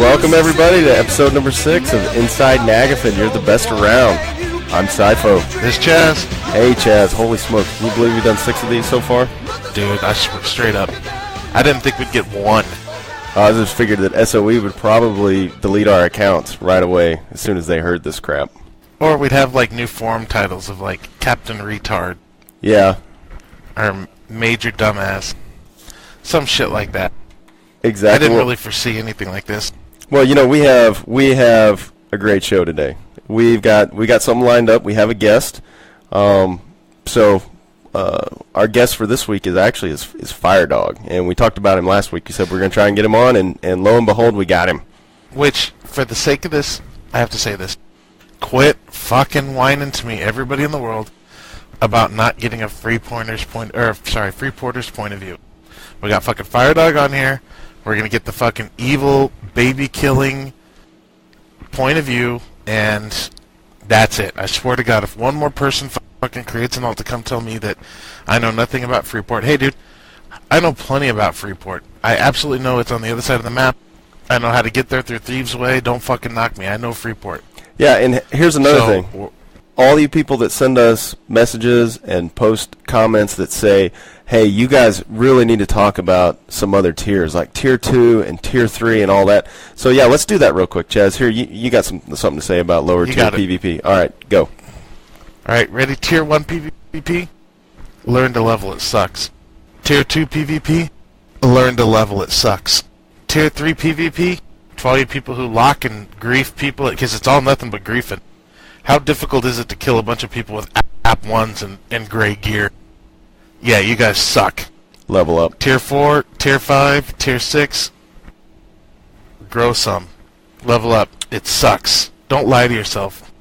Welcome everybody to episode number 6 of Inside Nagafen. You're the best around. I'm Sifo. This is Chaz. Hey Chaz, holy smokes. Can you believe we've done 6 of these so far? Dude, straight up. I didn't think we'd get one. I just figured that SOE would probably delete our accounts right away as soon as they heard this crap. Or we'd have like new forum titles of like Captain Retard. Yeah. Or Major Dumbass. Some shit like that. Exactly. I didn't really foresee anything like this. Well, you know, we have a great show today. We got something lined up. We have a guest. So our guest for this week is Fire Dog, and we talked about him last week. You said we're going to try and get him on, and lo and behold, we got him. Which, for the sake of this, I have to say this: quit fucking whining to me, everybody in the world, about not getting a free porter's point of view. We got fucking Fire Dog on here. We're going to get the fucking evil, baby-killing point of view, and that's it. I swear to God, if one more person fucking creates an alt to come tell me that I know nothing about Freeport, hey, dude, I know plenty about Freeport. I absolutely know it's on the other side of the map. I know how to get there through Thieves' Way. Don't fucking knock me. I know Freeport. Yeah, and here's another thing. All you people that send us messages and post comments that say, hey, you guys really need to talk about some other tiers, like Tier 2 and Tier 3 and all that. So, yeah, let's do that real quick. Chaz, here, you got something to say about lower tier PvP. All right, go. All right, ready? Tier 1 PvP? Learn to level, it sucks. Tier 2 PvP? Learn to level, it sucks. Tier 3 PvP? For all you people who lock and grief people, because it's all nothing but griefing. How difficult is it to kill a bunch of people with app 1s and gray gear? Yeah, you guys suck. Level up. Tier 4, Tier 5, Tier 6. Grow some. Level up. It sucks. Don't lie to yourself.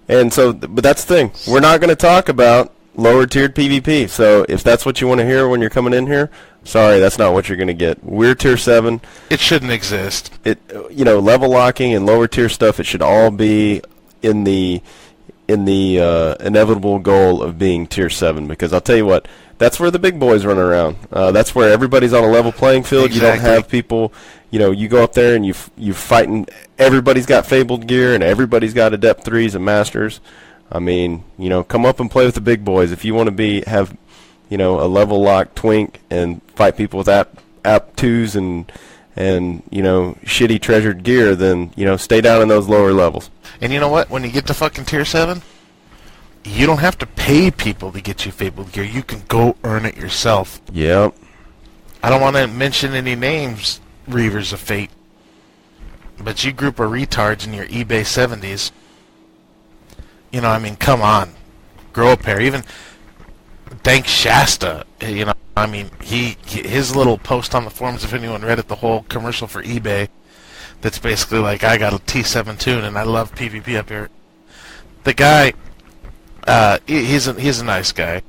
And so, but that's the thing. We're not going to talk about lower tiered PvP. So if that's what you want to hear when you're coming in here, sorry, that's not what you're going to get. We're Tier 7. It shouldn't exist. Level locking and lower tier stuff, it should all be in the inevitable goal of being Tier 7, because I'll tell you what, that's where the big boys run around. That's where everybody's on a level playing field. Exactly. You don't have people, you go up there and you fighting, everybody's got fabled gear and everybody's got adept 3s and masters. I mean, come up and play with the big boys. If you want to have a level locked twink and fight people with app 2s and shitty treasured gear, then stay down in those lower levels. And you know what? When you get to fucking Tier 7, you don't have to pay people to get you fabled gear. You can go earn it yourself. Yep. I don't want to mention any names, Reavers of Fate, but you group of retards in your eBay 70s. Come on. Grow a pair. Even thank Shasta, his little post on the forums, if anyone read it, the whole commercial for eBay, that's basically like, I got a T7 tune and I love PvP up here. The guy, he's a nice guy,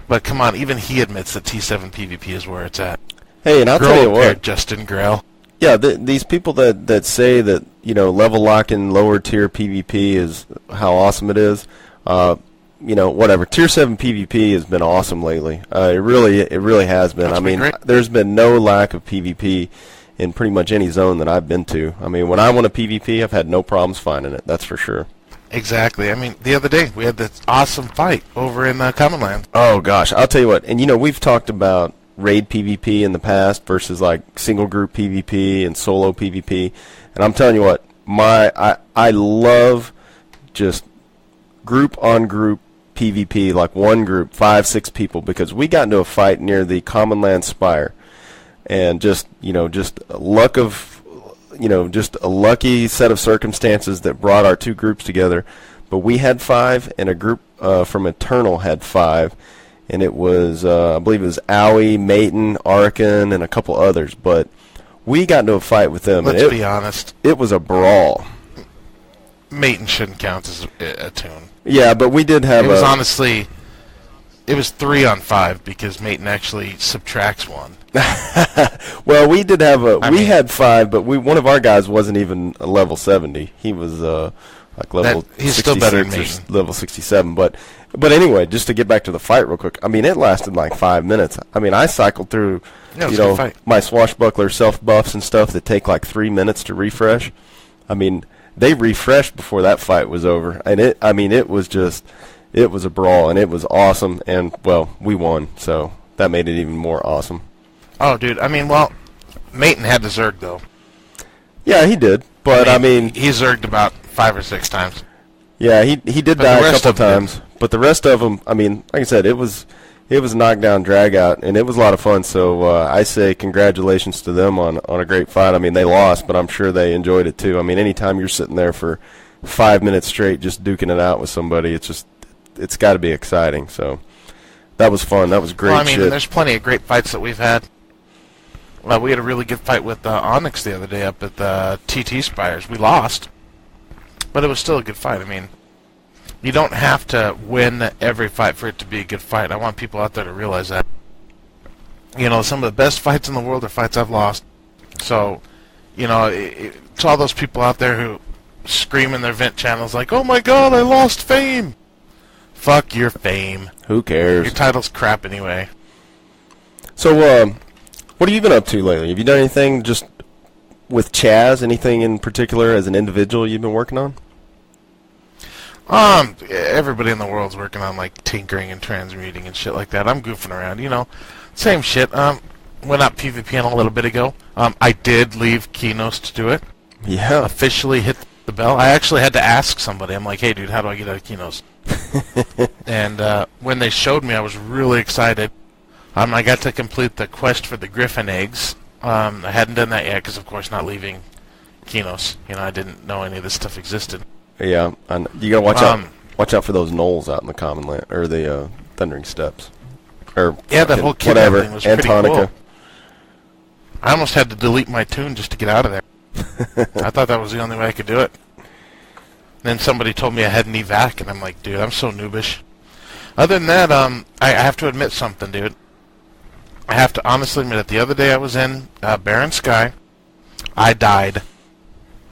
but come on, even he admits that T7 PvP is where it's at. Hey, and I'll tell you what, Justin Grail. Yeah, these people that say that level locking lower tier PvP is how awesome it is. Whatever. Tier 7 PvP has been awesome lately. It really has been. There's been no lack of PvP in pretty much any zone that I've been to. When I want a PvP, I've had no problems finding it. That's for sure. Exactly. The other day we had this awesome fight over in Common Land. Oh gosh, I'll tell you what. And we've talked about raid PvP in the past versus like single group PvP and solo PvP. And I'm telling you what, I love just group on group PvP, like one group, 5-6 people, because we got into a fight near the Common Land Spire, and just a lucky set of circumstances that brought our two groups together. But we had 5, and a group from Eternal had 5, and it was I believe it was Owie, Maton, Arkin, and a couple others. But we got into a fight with them. Let's be honest, it was a brawl. Maton shouldn't count as a tune. Yeah, but we did have. It was 3 on 5 because Maton actually subtracts 1. Well, we did have we had 5, but one of our guys wasn't even a level 70. He was like level. He's still better than me. Level 67, but anyway, just to get back to the fight real quick. It lasted like 5 minutes. I cycled through Yeah, it was a good fight. My swashbuckler self-buffs and stuff that take like 3 minutes to refresh. I mean, they refreshed before that fight was over. And it was a brawl, and it was awesome. And, well, we won, so that made it even more awesome. Oh, dude, I mean, well, Maton had the Zerg, though. Yeah, he did. But, I mean he Zerged about 5 or 6 times. Yeah, he did die a couple times. But the rest of them, I mean, like I said, it was a knockdown, drag out, and it was a lot of fun. So I say congratulations to them on a great fight. I mean, they lost, but I'm sure they enjoyed it too. I mean, anytime you're sitting there for 5 minutes straight just duking it out with somebody, it's got to be exciting. So that was fun. That was great. Well, I mean, shit. There's plenty of great fights that we've had. Well, we had a really good fight with Onyx the other day up at the TT Spires. We lost, but it was still a good fight. I mean, you don't have to win every fight for it to be a good fight. I want people out there to realize that. You know, some of the best fights in the world are fights I've lost. So, you know, to all those people out there who scream in their vent channels like, "Oh my God, I lost fame!" Fuck your fame. Who cares? Your title's crap anyway. So, what have you been up to lately? Have you done anything just with Chaz? Anything in particular as an individual you've been working on? Everybody in the world's working on like tinkering and transmuting and shit like that. I'm goofing around, you know, same shit. Went out PvPing a little bit ago. I did leave Kinos to do it. Yeah. Officially hit the bell. I actually had to ask somebody. I'm like, "Hey, dude, how do I get out of Kinos?" And when they showed me, I was really excited. I got to complete the quest for the Griffin eggs. I hadn't done that yet because, of course, not leaving Kinos. You know, I didn't know any of this stuff existed. Yeah, and you gotta watch out. Watch out for those gnolls out in the common land or the Thundering Steppes. Or yeah, that whole whatever. thing was pretty Antonica. cool. I almost had to delete my tune just to get out of there. I thought that was the only way I could do it. Then somebody told me I had an evac, and I'm like, dude, I'm so noobish. Other than that, I have to admit something, dude. I have to honestly admit it. The other day I was in Barren Sky. I died.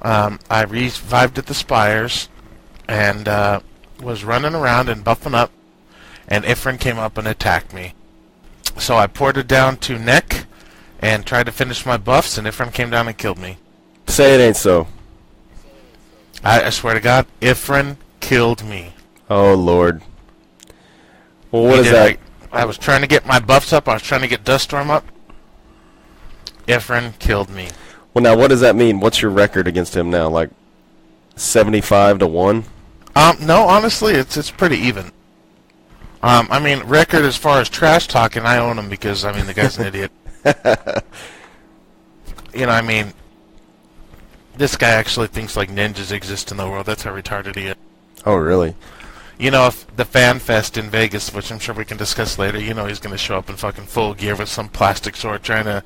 I revived at the Spires and was running around and buffing up, and Ifrin came up and attacked me. So I ported down to Neck and tried to finish my buffs, and Ifrin came down and killed me. Say it ain't so. I swear to God, Ifrin killed me. Oh, Lord. Well, what is that? I was trying to get my buffs up. I was trying to get Duststorm up. Ifrin killed me. Well, now, what does that mean? What's your record against him now? Like 75-1? No, honestly, it's pretty even. I mean, record as far as trash talking, I own him because, I mean, the guy's an idiot. You know, I mean, this guy actually thinks like ninjas exist in the world. That's how retarded he is. Oh, really? You know, if the Fan Fest in Vegas, which I'm sure we can discuss later, you know he's going to show up in fucking full gear with some plastic sword trying to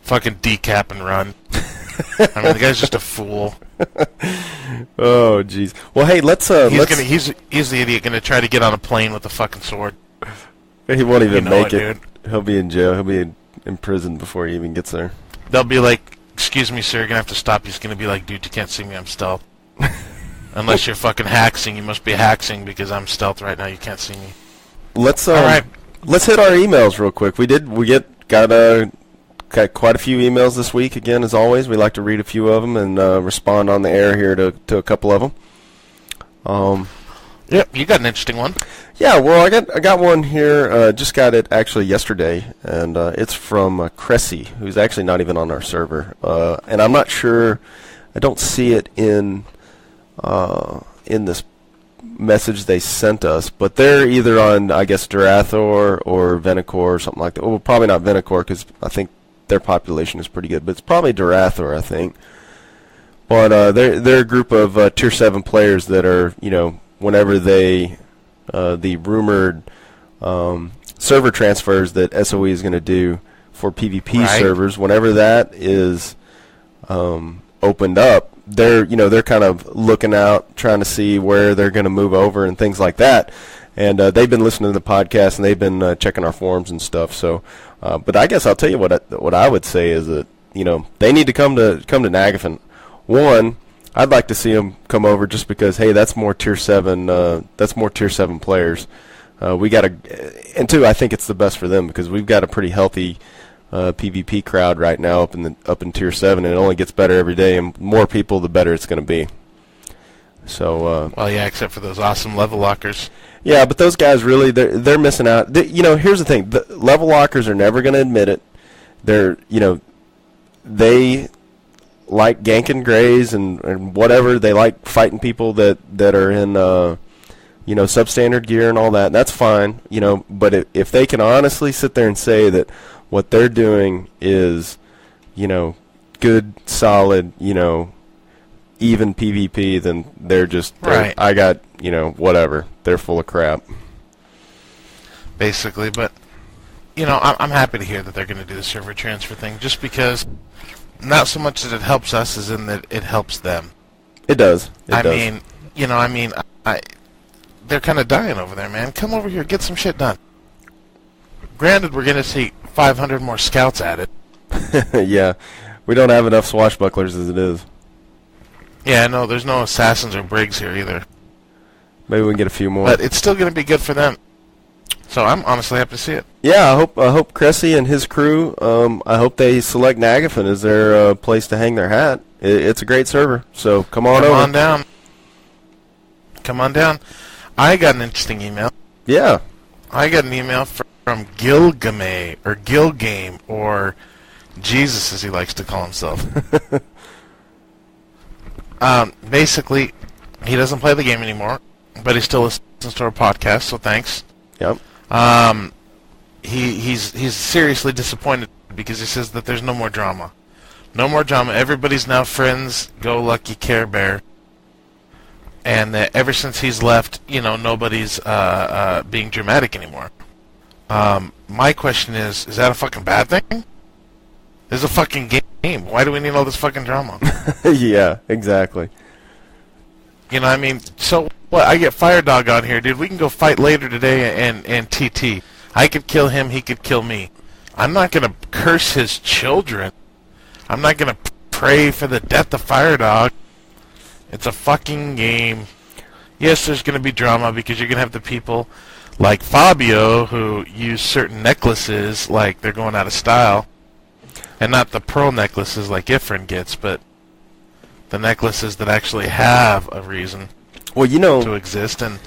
fucking decap and run. I mean, the guy's just a fool. Oh, jeez. Well, hey, let's he's the idiot going to try to get on a plane with a fucking sword. He won't even make it. Dude. He'll be in jail. He'll be in prison before he even gets there. They'll be like, "Excuse me, sir, you're going to have to stop." He's going to be like, "Dude, you can't see me, I'm stealth." Unless you're fucking haxing, you must be haxing because I'm stealth right now. You can't see me. Let's All right. Let's hit our emails real quick. We got quite a few emails this week. Again, as always, we like to read a few of them and respond on the air here to a couple of them. Yep, you got an interesting one. Yeah, well, I got one here. Just got it actually yesterday, and it's from Cressy, who's actually not even on our server. And I'm not sure. I don't see it in this message they sent us, but they're either on, I guess, Durathor or Venacore or something like that. Well, probably not Venacore because I think their population is pretty good, but it's probably Durathor, I think. But they're a group of Tier 7 players that are, you know, whenever they, the rumored server transfers that SOE is going to do for PvP servers, whenever that is opened up, they're kind of looking out, trying to see where they're going to move over and things like that. And they've been listening to the podcast, and they've been checking our forums and stuff. So, but I guess I'll tell you what I would say is that, you know, they need to come to Nagafen. One, I'd like to see them come over just because, hey, that's more Tier 7. That's more Tier 7 players. And two, I think it's the best for them because we've got a pretty healthy PvP crowd right now up in Tier 7, and it only gets better every day, and more people, the better it's going to be. So. Well, yeah, except for those awesome level lockers. Yeah, but those guys really, they're missing out. Here's the thing: the level lockers are never going to admit it. They like ganking grays and whatever. They like fighting people that are in substandard gear and all that. And that's fine, But if they can honestly sit there and say that what they're doing is, good, solid, even PvP, then they're just right. I got whatever. They're full of crap. Basically, but I'm happy to hear that they're going to do the server transfer thing, just because not so much that it helps us as in that it helps them. It does. They're kind of dying over there, man. Come over here, get some shit done. Granted, we're going to see 500 more scouts at it. Yeah, we don't have enough swashbucklers as it is. Yeah, no, there's no assassins or brigs here either. Maybe we can get a few more. But it's still going to be good for them. So I'm honestly happy to see it. Yeah, I hope Cressy and his crew, I hope they select Nagafen as their place to hang their hat. It's a great server, so come on over. Come on down. Come on down. I got an interesting email. Yeah. I got an email from Gilgame, or Gilgame, or Jesus as he likes to call himself. Basically, he doesn't play the game anymore, but he still listens to our podcast, so thanks. Yep. He's seriously disappointed because he says that there's no more drama. No more drama. Everybody's now friends. Go Lucky Care Bear. And that ever since he's left, nobody's being dramatic anymore. My question is that a fucking bad thing? This is a fucking game. Why do we need all this fucking drama? Yeah, exactly. So what? I get Fire Dog on here, dude. We can go fight later today and TT. I could kill him, he could kill me. I'm not going to curse his children. I'm not going to pray for the death of Fire Dog. It's a fucking game. Yes, there's going to be drama because you're going to have the people like Fabio who use certain necklaces like they're going out of style. And not the pearl necklaces like Ifrin gets, but the necklaces that actually have a reason to exist. And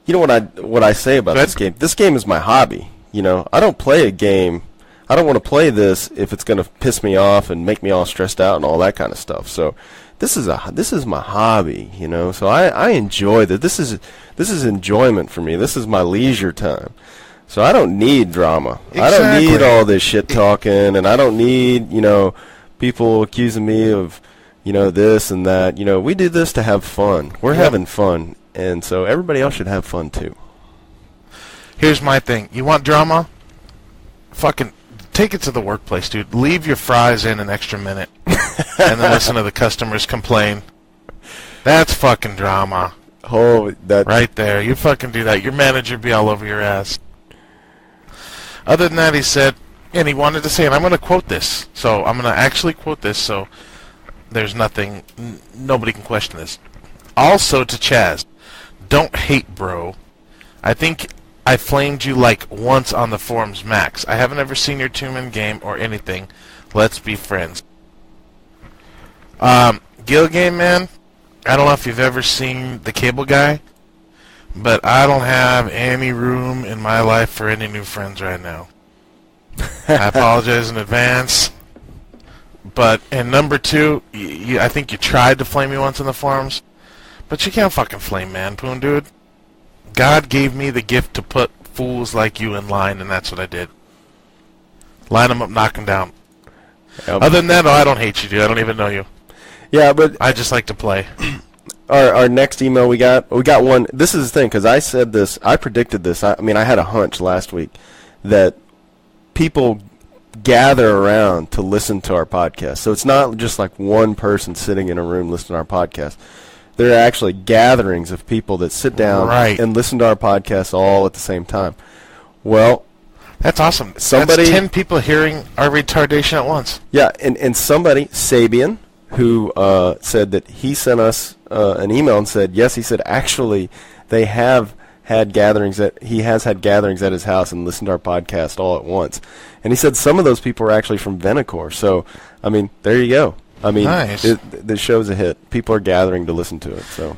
what I say about this game? This game is my hobby. I don't play a game. I don't want to play this if it's going to piss me off and make me all stressed out and all that kind of stuff. So this is my hobby, So I enjoy that. This is enjoyment for me. This is my leisure time. So I don't need drama. Exactly. I don't need all this shit talking, and I don't need, people accusing me of, this and that. We do this to have fun. We're having fun, and so everybody else should have fun too. Here's my thing. You want drama? Fucking take it to the workplace, dude. Leave your fries in an extra minute, and then listen to the customers complain. That's fucking drama. Oh, that right there. You fucking do that. Your manager be all over your ass. Other than that, he said, and he wanted to say, and I'm going to quote this. So I'm going to actually quote this so there's nothing, nobody can question this. Also to Chaz, don't hate, bro. I think I flamed you like once on the forums, max. I haven't ever seen your two-man game or anything. Let's be friends. Gil Game, man, I don't know if you've ever seen the cable guy, but I don't have any room in my life for any new friends right now. I apologize in advance. And number two, I think you tried to flame me once in the forums, but you can't fucking flame Manpoon, dude. God gave me the gift to put fools like you in line, and that's what I did. Line them up, knock them down. Yep. Other than that, I don't hate you, dude. I don't even know you. Yeah, but I just like to play. Our next email we got one. This is the thing, because I said this, I predicted this. I had a hunch last week that people gather around to listen to our podcast. So it's not just like one person sitting in a room listening to our podcast. There are actually gatherings of people that sit down and listen to our podcast all at the same time. Well, that's awesome. Somebody, that's 10 people hearing our retardation at once. Yeah, and somebody, Sabian, who said that he sent us an email and said, yes, he said, actually, they have has had gatherings at his house and listened to our podcast all at once. And he said some of those people are actually from Venacore. So, I mean, there you go. I mean, nice. The show's a hit. People are gathering to listen to it. So,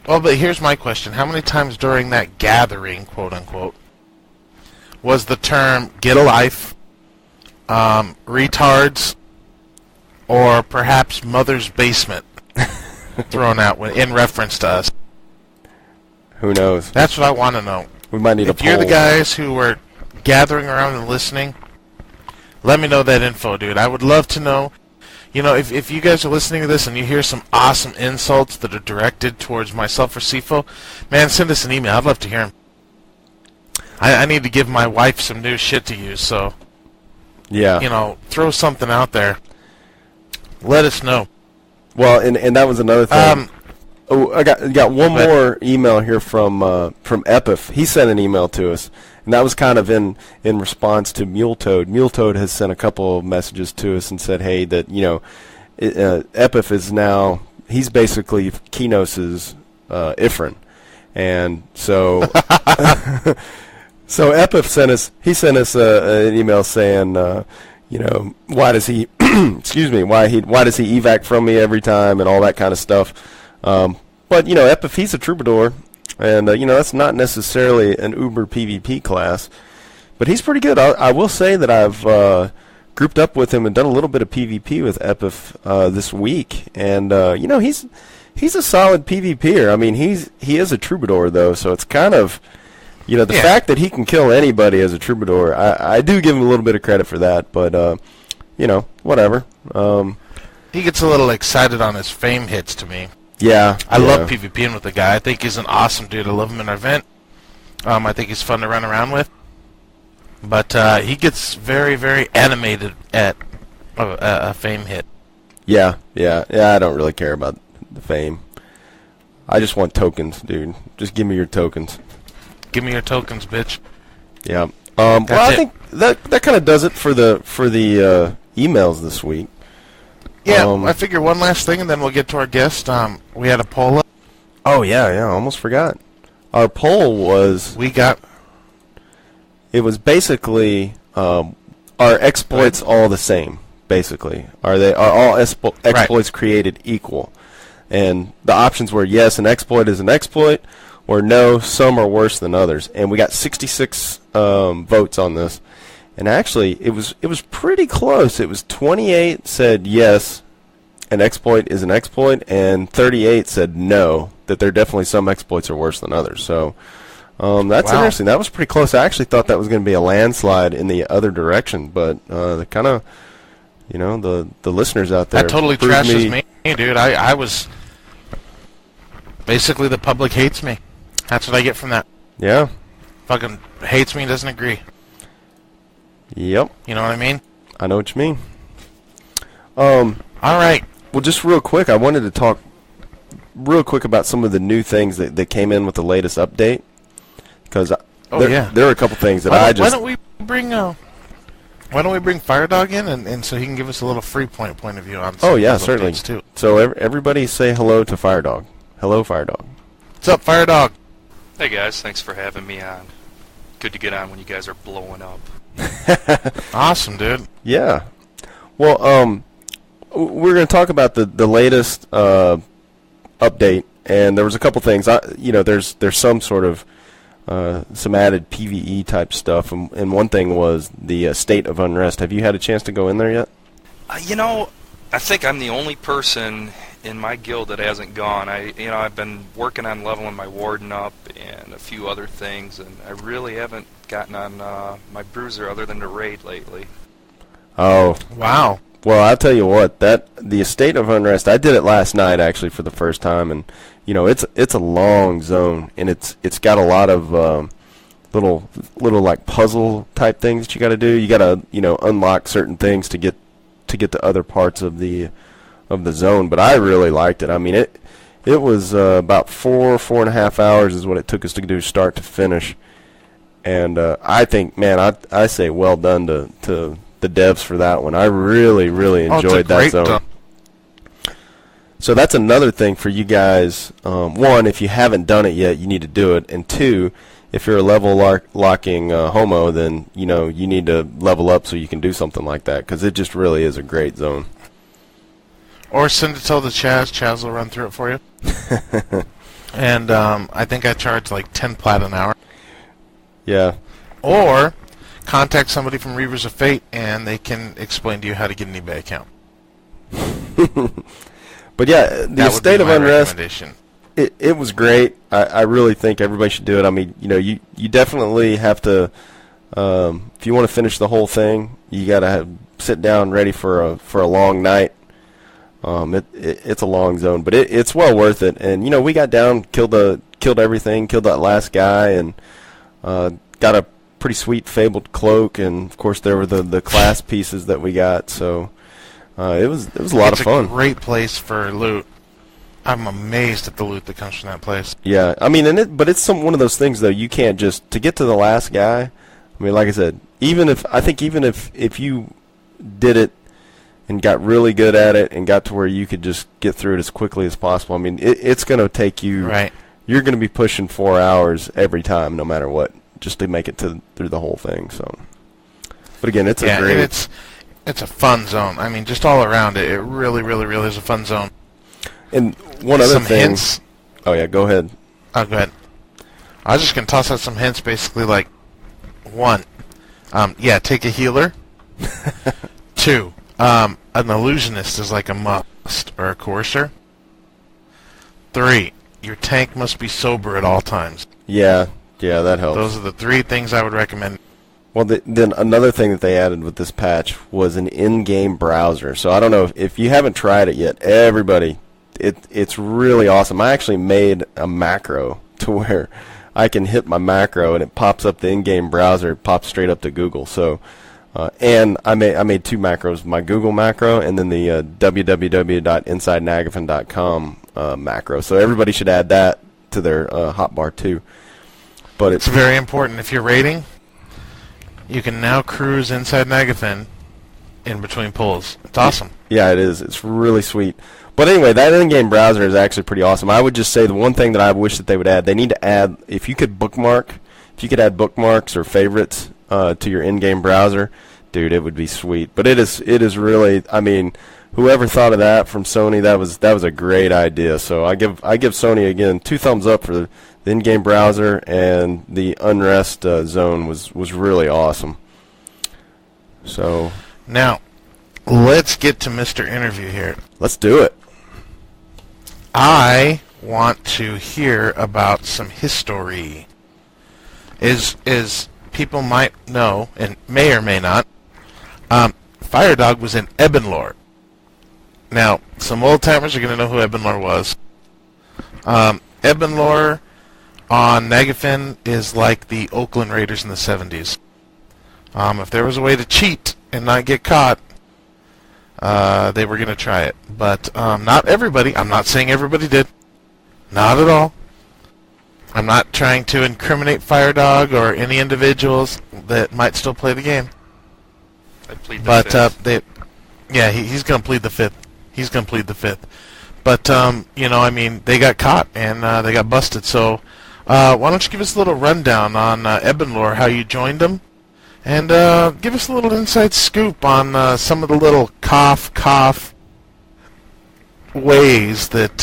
well, but here's my question: how many times during that gathering, quote unquote, was the term "get a life," retards, or perhaps "mother's basement" thrown out in reference to us? Who knows? That's what I want to know. We might need a poll. If you're the guys who were gathering around and listening, let me know that info, dude. I would love to know. You know, if you guys are listening to this and you hear some awesome insults that are directed towards myself or Sifo, man, send us an email. I'd love to hear them. I need to give my wife some new shit to use, so, yeah, you know, throw something out there. Let us know. Well, and that was another thing. I got one more email here from Epif. He sent an email to us, and that was kind of in response to Muletoad. Muletoad has sent a couple of messages to us and said, hey, that, you know, Epif is now, he's basically Kinos's Ifrin. And so so Epif sent us an email saying, you know, why does he excuse me, why does he evac from me every time and all that kind of stuff. But, you know, Epif, he's a troubadour, and, you know, that's not necessarily an uber PvP class, but he's pretty good. I will say that I've grouped up with him and done a little bit of PvP with Epif this week, and, you know, he's a solid PvPer. I mean, he is a troubadour, though, so it's kind of, you know, the fact that he can kill anybody as a troubadour, I do give him a little bit of credit for that, but, you know, whatever. He gets a little excited on his fame hits to me. Yeah. I love PvPing with the guy. I think he's an awesome dude. I love him in our event. I think he's fun to run around with. But he gets very, very animated at a fame hit. Yeah, I don't really care about the fame. I just want tokens, dude. Just give me your tokens. Give me your tokens, bitch. Yeah. Well, I think that kind of does it for the emails this week. Yeah, I figure one last thing, and then we'll get to our guest. We had a poll up. Oh, yeah, I almost forgot. Our poll was... It was basically, are exploits all the same, basically? Are all exploits created equal? And the options were yes, an exploit is an exploit, or no, some are worse than others. And we got 66 votes on this. And actually, it was pretty close. It was 28 said yes, an exploit is an exploit, and 38 said no, that there are definitely some exploits are worse than others. So that's interesting. That was pretty close. I actually thought that was going to be a landslide in the other direction, but the kind of, you know, the listeners out there. That totally trashes me, dude. I was basically, the public hates me. That's what I get from that. Yeah. Fucking hates me, doesn't agree. Yep. You know what I mean? I know what you mean. All right. Well, just real quick, I wanted to talk real quick about some of the new things that came in with the latest update. Because there are a couple things that why don't we bring Firedog in and so he can give us a little free point of view on some of those certainly too. So everybody say hello to Firedog. Hello, Firedog. What's up, Firedog? Hey guys, thanks for having me on. Good to get on when you guys are blowing up. Awesome, dude. Yeah. Well, we're going to talk about the latest update, and there was a couple things. There's some sort of some added PvE type stuff, and one thing was the state of unrest. Have you had a chance to go in there yet? I think I'm the only person in my guild that hasn't gone. I've been working on leveling my warden up and a few other things, and I really haven't gotten on my bruiser other than to raid lately. Oh, wow. Well, I'll tell you what, the State of Unrest, I did it last night actually for the first time, and you know, it's a long zone, and it's got a lot of little like puzzle type things that you got to do. You got to, you know, unlock certain things to get to other parts of the zone. But I really liked it. I mean, it was about 4.5 hours is what it took us to do start to finish. And I think, man, I say well done to the devs for that one. I really enjoyed that zone. So that's another thing for you guys. One, if you haven't done it yet, you need to do it. And two, if you're a level locking homo, then you need to level up so you can do something like that, because it just really is a great zone. Or send it to Chaz. Chaz will run through it for you. And I think I charge like 10 plat an hour. Yeah. Or contact somebody from Reavers of Fate, and they can explain to you how to get an eBay account. But yeah, the State of Unrest, it was great. I really think everybody should do it. I mean, you definitely have to, if you want to finish the whole thing, you got to sit down ready for a long night. It's a long zone, but it's well worth it. And we got down, killed everything, killed that last guy, and got a pretty sweet fabled cloak. And of course, there were the class pieces that we got. So it was a lot of fun. It's a great place for loot. I'm amazed at the loot that comes from that place. Yeah, I mean, but it's one of those things though. You can't just to get to the last guy. I mean, like I said, even if you did it and got really good at it and got to where you could just get through it as quickly as possible, I mean, it's going to take you. Right. You're going to be pushing 4 hours every time, no matter what, just to make it through the whole thing. So, but again, it's a great. It's a fun zone. I mean, just all around it, it really, really, really is a fun zone. And one other thing. Hints. Oh yeah, go ahead. Oh, go ahead. I was just gonna toss out some hints, basically like, 1, take a healer. 2, an illusionist is like a must or a courser. 3, your tank must be sober at all times. Yeah, that helps. Those are the 3 things I would recommend. Well, then another thing that they added with this patch was an in-game browser. So I don't know if you haven't tried it yet. Everybody, it's really awesome. I actually made a macro to where I can hit my macro and it pops up the in-game browser. It pops straight up to Google. So, and I made 2 macros: my Google macro and then the www.insidenagafen.com macro. So everybody should add that to their hotbar too. But it's very important if you're raiding. You can now cruise inside Nagafen in between pulls. It's awesome. Yeah, it is. It's really sweet. But anyway, that in-game browser is actually pretty awesome. I would just say the one thing that I wish that they would add, they need to add, if you could add bookmarks or favorites to your in-game browser, dude, it would be sweet. But it is really, I mean, whoever thought of that from Sony, that was a great idea. So I give Sony again 2 thumbs up for the in-game browser, and the Unrest zone was really awesome. So now, let's get to Mr. Interview here. Let's do it. I want to hear about some history. As people might know, and may or may not, Firedog was in Ebenlore. Now, some old-timers are going to know who Ebenlore was. Ebenlore on Nagafen is like the Oakland Raiders in the 70s. If there was a way to cheat and not get caught, they were going to try it. But not everybody. I'm not saying everybody did. Not at all. I'm not trying to incriminate Firedog or any individuals that might still play the game. I plead the fifth. He's going to plead the fifth. He's going to plead the fifth. But, I mean, they got caught and they got busted. So why don't you give us a little rundown on Ebenlore, how you joined them, and give us a little inside scoop on some of the little cough ways that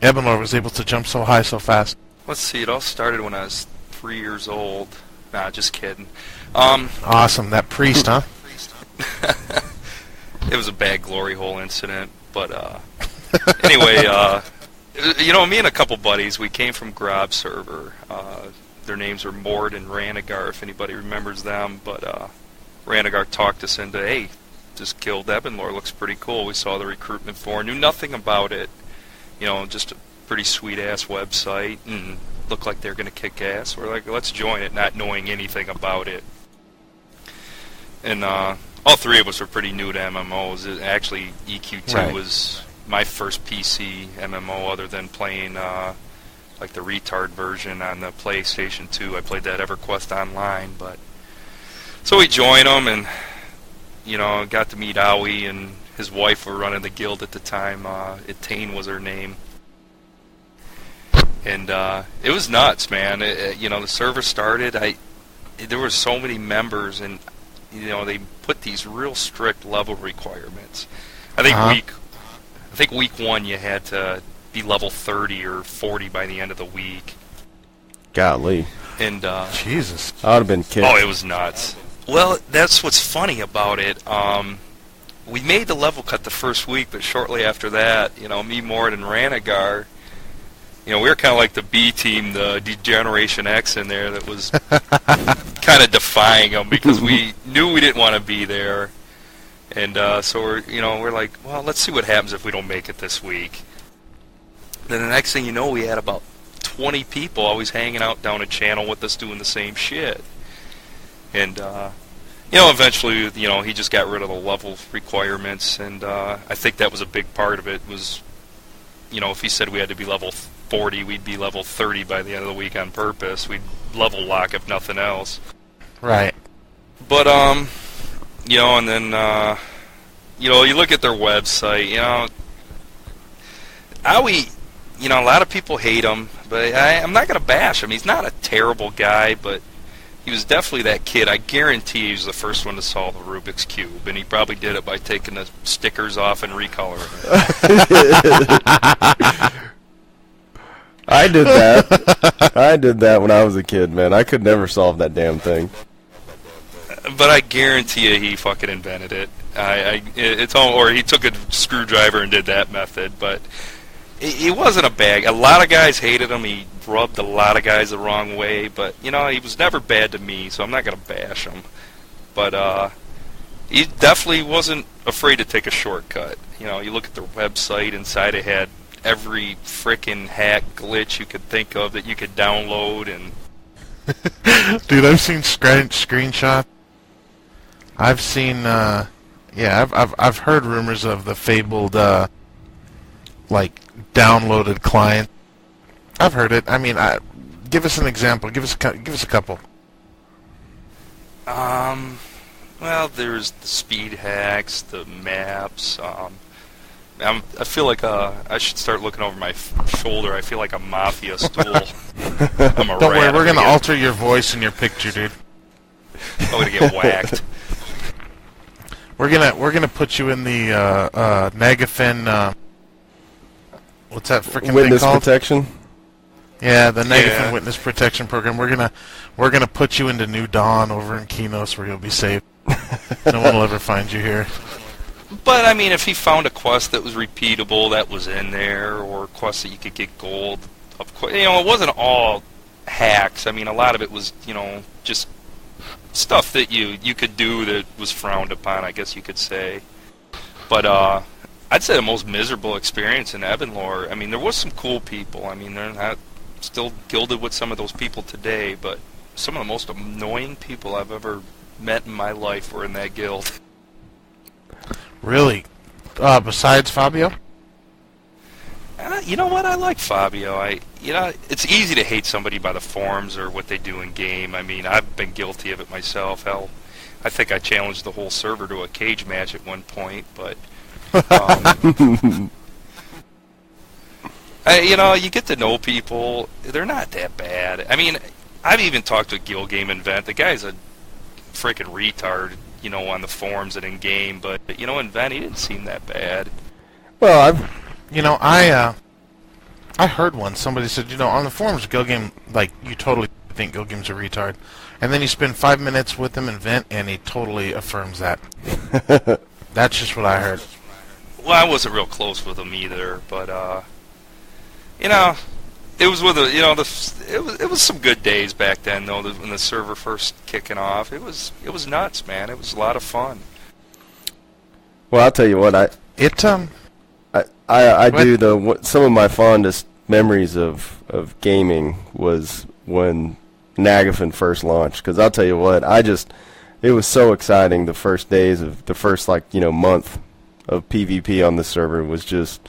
Ebenlore was able to jump so high so fast. Let's see, it all started when I was 3 years old. Nah, just kidding. Awesome, that priest, huh? It was a bad glory hole incident, but anyway, me and a couple buddies, we came from Grob server. Their names are Mord and Ranagar, if anybody remembers them, but Ranagar talked us into, hey, just killed Ebenlore, looks pretty cool. We saw the recruitment for, knew nothing about it, just a pretty sweet-ass website, and looked like they're going to kick ass. We're like, let's join it, not knowing anything about it. And all 3 of us were pretty new to MMOs. Actually, EQ2 was my first PC MMO other than playing like the retard version on the PlayStation 2. I played that EverQuest online, but so we joined them and got to meet Owie and his wife were running the guild at the time. Itane was her name. And it was nuts, man. The server started. There were so many members, and they put these real strict level requirements. I think week 1 you had to be level 30 or 40 by the end of the week. Golly. And Jesus, I would have been kicked. Oh, it was nuts. Well, that's what's funny about it. We made the level cut the first week, but shortly after that, me, Mort, and Ranagar, we were kind of like the B team, the Degeneration X in there that was kind of defying them because we knew we didn't want to be there. And so we're like, well, let's see what happens if we don't make it this week. Then the next thing you know, we had about 20 people always hanging out down a channel with us doing the same shit. And, eventually, he just got rid of the level requirements, and I think that was a big part of it was, if he said we had to be level 40, we'd be level 30 by the end of the week on purpose. We'd level lock if nothing else. Right. But, and then, you look at their website, a lot of people hate him, but I'm not going to bash him. He's not a terrible guy, but he was definitely that kid. I guarantee he was the first one to solve the Rubik's Cube, and he probably did it by taking the stickers off and recoloring it. I did that. I did that when I was a kid, man. I could never solve that damn thing. But I guarantee you he fucking invented it. Or he took a screwdriver and did that method, but he wasn't a bad. A lot of guys hated him. He rubbed a lot of guys the wrong way, but he was never bad to me, so I'm not gonna bash him. But he definitely wasn't afraid to take a shortcut. You look at their website, inside it had every frickin' hack glitch you could think of that you could download, and dude, I've seen screenshots. I've seen I've heard rumors of the fabled downloaded client. I've heard it. I mean, give us an example. Give us a couple. Well, there's the speed hacks, the maps. I feel like I should start looking over my shoulder. I feel like a mafia stool. I'm a Don't worry, rat. we're gonna alter your voice and your picture, dude. I'm gonna get whacked. We're gonna put you in the Nagafen. What's that freaking thing called? Witness protection. Yeah, the Nagafen Witness Protection Program. We're gonna put you into New Dawn over in Kinos where you'll be safe. No one will ever find you here. But I mean, if he found a quest that was repeatable, that was in there, or a quest that you could get gold, of course, it wasn't all hacks. I mean, a lot of it was, just stuff that you could do that was frowned upon, I guess you could say. But I'd say the most miserable experience in Evanlore. I mean, there was some cool people. I mean, they're not still gilded with some of those people today, but some of the most annoying people I've ever met in my life were in that guild. Really? Besides Fabio? You know what? I like Fabio. It's easy to hate somebody by the forums or what they do in game. I mean, I've been guilty of it myself. Hell, I think I challenged the whole server to a cage match at one point, but you get to know people. They're not that bad. I mean, I've even talked to Guild Game Invent. The guy's a freaking retard, on the forums and in game, but Invent, he didn't seem that bad. Well, I heard once somebody said, on the forums, Guild Game, you totally think Guild Game's a retard, and then you spend 5 minutes with him in Vent, and he totally affirms that. That's just what I heard. Well, I wasn't real close with him either, but it was with it was some good days back then, though, when the server first kicking off. It was nuts, man. It was a lot of fun. Well, I'll tell you what, some of my fondest memories of gaming was when Nagafen first launched, because I'll tell you what, it was so exciting. The first days of the first month of PvP on the server was just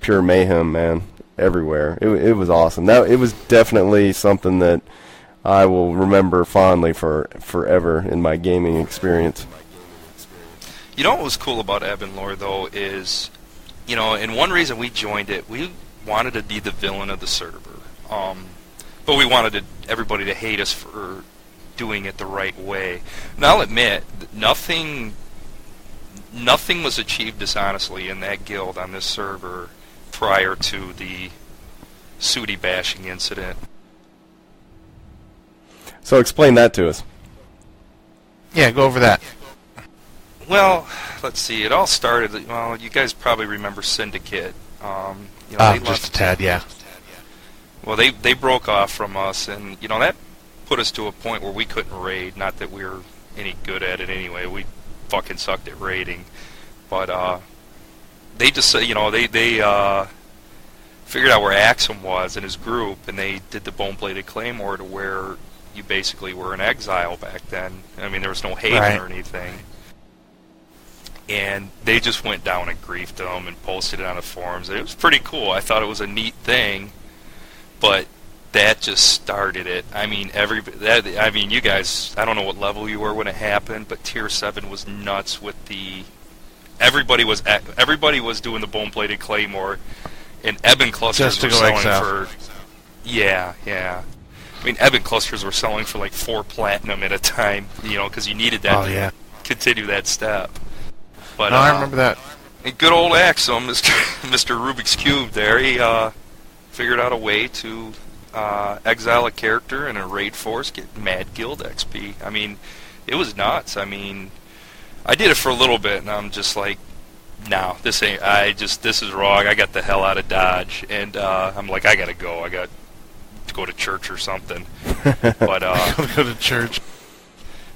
pure mayhem, man, everywhere. It was awesome. Now, it was definitely something that I will remember fondly for forever in my gaming experience. You know what was cool about Ebb and Lore, though, is, and one reason we joined it, we wanted to be the villain of the server. But we wanted everybody to hate us for doing it the right way. And I'll admit, nothing was achieved dishonestly in that guild on this server prior to the Sudi bashing incident. So explain that to us. Yeah, go over that. Well, let's see. It all started. Well, you guys probably remember Syndicate. Just a tad, yeah. Well, they broke off from us, and that put us to a point where we couldn't raid. Not that we were any good at it anyway. We fucking sucked at raiding, but they just they figured out where Axum was and his group, and they did the bone-bladed claymore to where you basically were in exile back then. I mean, there was no haven or anything. And they just went down and griefed them and posted it on the forums. It was pretty cool. I thought it was a neat thing, but that just started it. I mean, you guys, I don't know what level you were when it happened, but Tier 7 was nuts with the... Everybody was doing the bone-bladed claymore, and Eben clusters were selling for... Yeah. I mean, Eben clusters were selling for like 4 platinum at a time, because you needed that to continue that step. But, no, I remember that. And good old Axum, Mr. Rubik's Cube there, he figured out a way to exile a character in a raid force, get mad guild XP. I mean, it was nuts. I mean, I did it for a little bit, and I'm just like, no, this is wrong. I got the hell out of Dodge. And I'm like, I gotta go. I got to go to church or something. But go to church.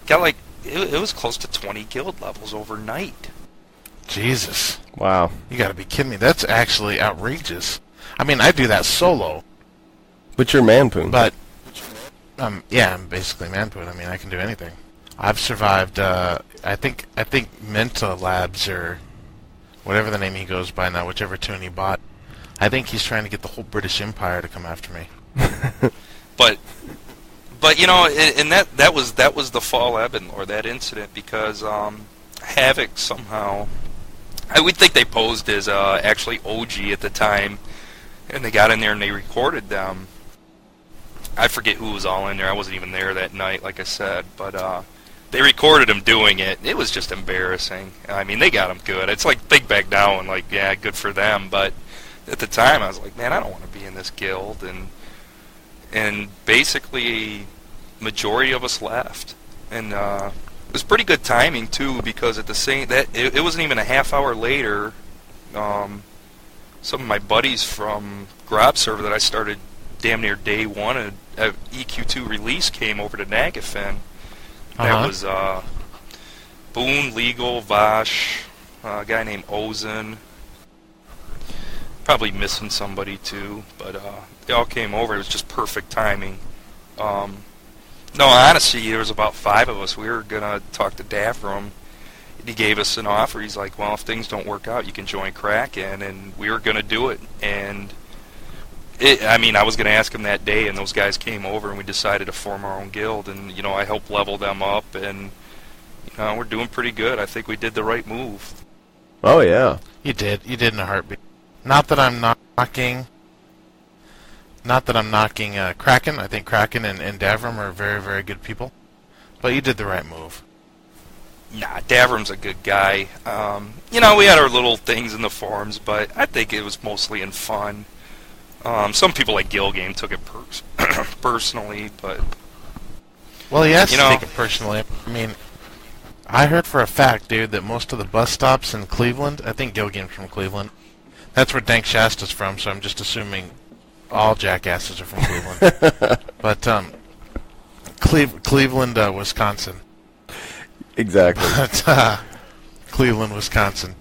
Got like, it was close to 20 guild levels overnight. Jesus. Wow. You gotta be kidding me. That's actually outrageous. I mean, I do that solo. But you're Manpoon. But, yeah, I'm basically Manpoon. I mean, I can do anything. I've survived, I think Menta Labs, or whatever the name he goes by now, whichever tune he bought. I think he's trying to get the whole British Empire to come after me. But and that was the fall Eben, or that incident, because Havoc somehow, I would think they posed as actually OG at the time, and they got in there and they recorded them. I forget who was all in there. I wasn't even there that night, like I said, but they recorded them doing it. It was just embarrassing. I mean, they got them good. It's like, think back now and like, yeah, good for them, but at the time I was like, man, I don't want to be in this guild, and basically majority of us left, and it was pretty good timing too, because at the same it wasn't even a half hour later, some of my buddies from Grob server that I started damn near day one of EQ2 release came over to Nagafen. That was Boone, Legal, Vosh, a guy named Ozen. Probably missing somebody too, but they all came over. It was just perfect timing. No, honestly, there was about 5 of us. We were gonna talk to Davram. He gave us an offer. He's like, well, if things don't work out, you can join Kraken, and we were gonna do it. And I was gonna ask him that day, and those guys came over, and we decided to form our own guild. And I helped level them up, and we're doing pretty good. I think we did the right move. Oh yeah, you did in a heartbeat. Not that I'm knocking Kraken. I think Kraken and Davram are very, very good people. But you did the right move. Nah, Davram's a good guy. We had our little things in the forums, but I think it was mostly in fun. Some people like Gilgame took it personally, but... Well, he has to take it personally. I mean, I heard for a fact, dude, that most of the bus stops in Cleveland, I think Gilgame's from Cleveland, that's where Dank Shasta's from, so I'm just assuming all jackasses are from Cleveland. But Cleveland, Wisconsin. Exactly. But, Cleveland, Wisconsin.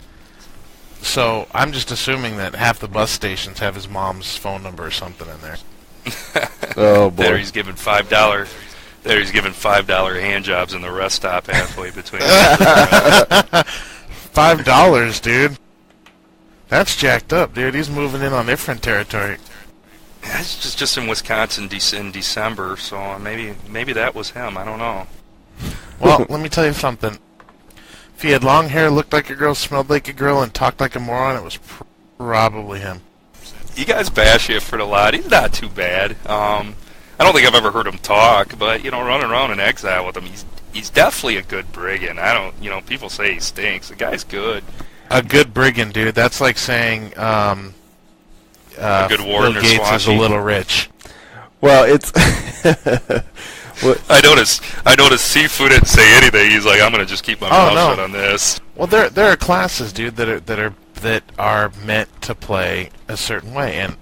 So I'm just assuming that half the bus stations have his mom's phone number or something in there. Oh boy. There he's giving $5. There he's giving $5 hand jobs in the rest stop halfway between. $5, dude. That's jacked up, dude. He's moving in on different territory. That's just in Wisconsin in December, so maybe that was him. I don't know. Well, let me tell you something. If he had long hair, looked like a girl, smelled like a girl, and talked like a moron, it was probably him. You guys bash Ifrit a lot. He's not too bad. I don't think I've ever heard him talk, but running around in exile with him, he's definitely a good brigand. People say he stinks. The guy's good. A good brigand, dude. That's like saying a good warden Bill or Gates is a Swashy. little rich. Well, it's. I noticed Seafood didn't say anything. He's like, I'm gonna just keep my mouth shut on this. Well, there are classes, dude, that are meant to play a certain way, and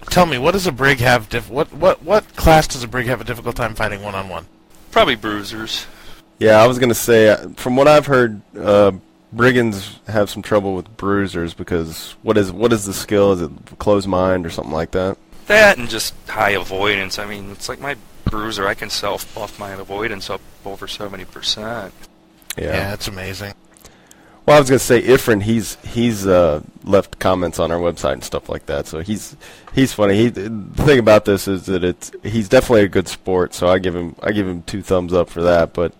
tell me, what does a brig have? What class does a brig have a difficult time fighting one-on-one? Probably bruisers. Yeah, I was gonna say, from what I've heard, brigands have some trouble with bruisers because what is the skill? Is it closed mind or something like that? That and just high avoidance. I mean, it's like my bruiser. I can self-buff my avoidance up over 70%. Yeah, it's amazing. Well, I was gonna say Ifrin. He's left comments on our website and stuff like that. So he's funny. The thing about this is that he's definitely a good sport. So I give him 2 thumbs up for that. But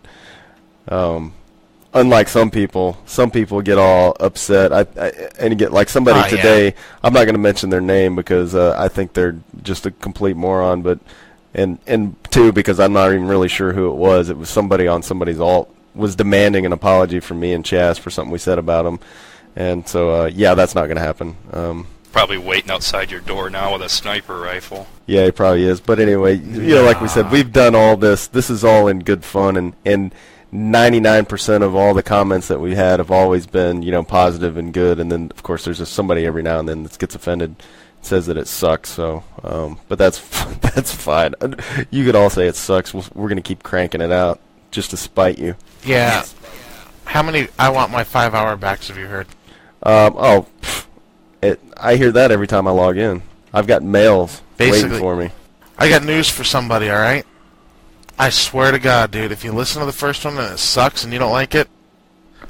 unlike some people get all upset. And get like somebody today. Yeah. I'm not gonna mention their name because I think they're just a complete moron. But and 2 because I'm not even really sure who it was. It was somebody on somebody's alt. Was demanding an apology from me and Chaz for something we said about him, and so yeah, that's not going to happen. Probably waiting outside your door now with a sniper rifle. Yeah, he probably is. But anyway, like we said, we've done all this. This is all in good fun, and 99% of all the comments that we had have always been positive and good. And then of course there's just somebody every now and then that gets offended, says that it sucks. So, but that's fine. You could all say it sucks. We're going to keep cranking it out just to spite you. Yeah. How many? I want my 5-hour backs. Have you heard? I hear that every time I log in. I've got mails waiting for me. I got news for somebody. All right. I swear to God, dude. If you listen to the first one and it sucks and you don't like it,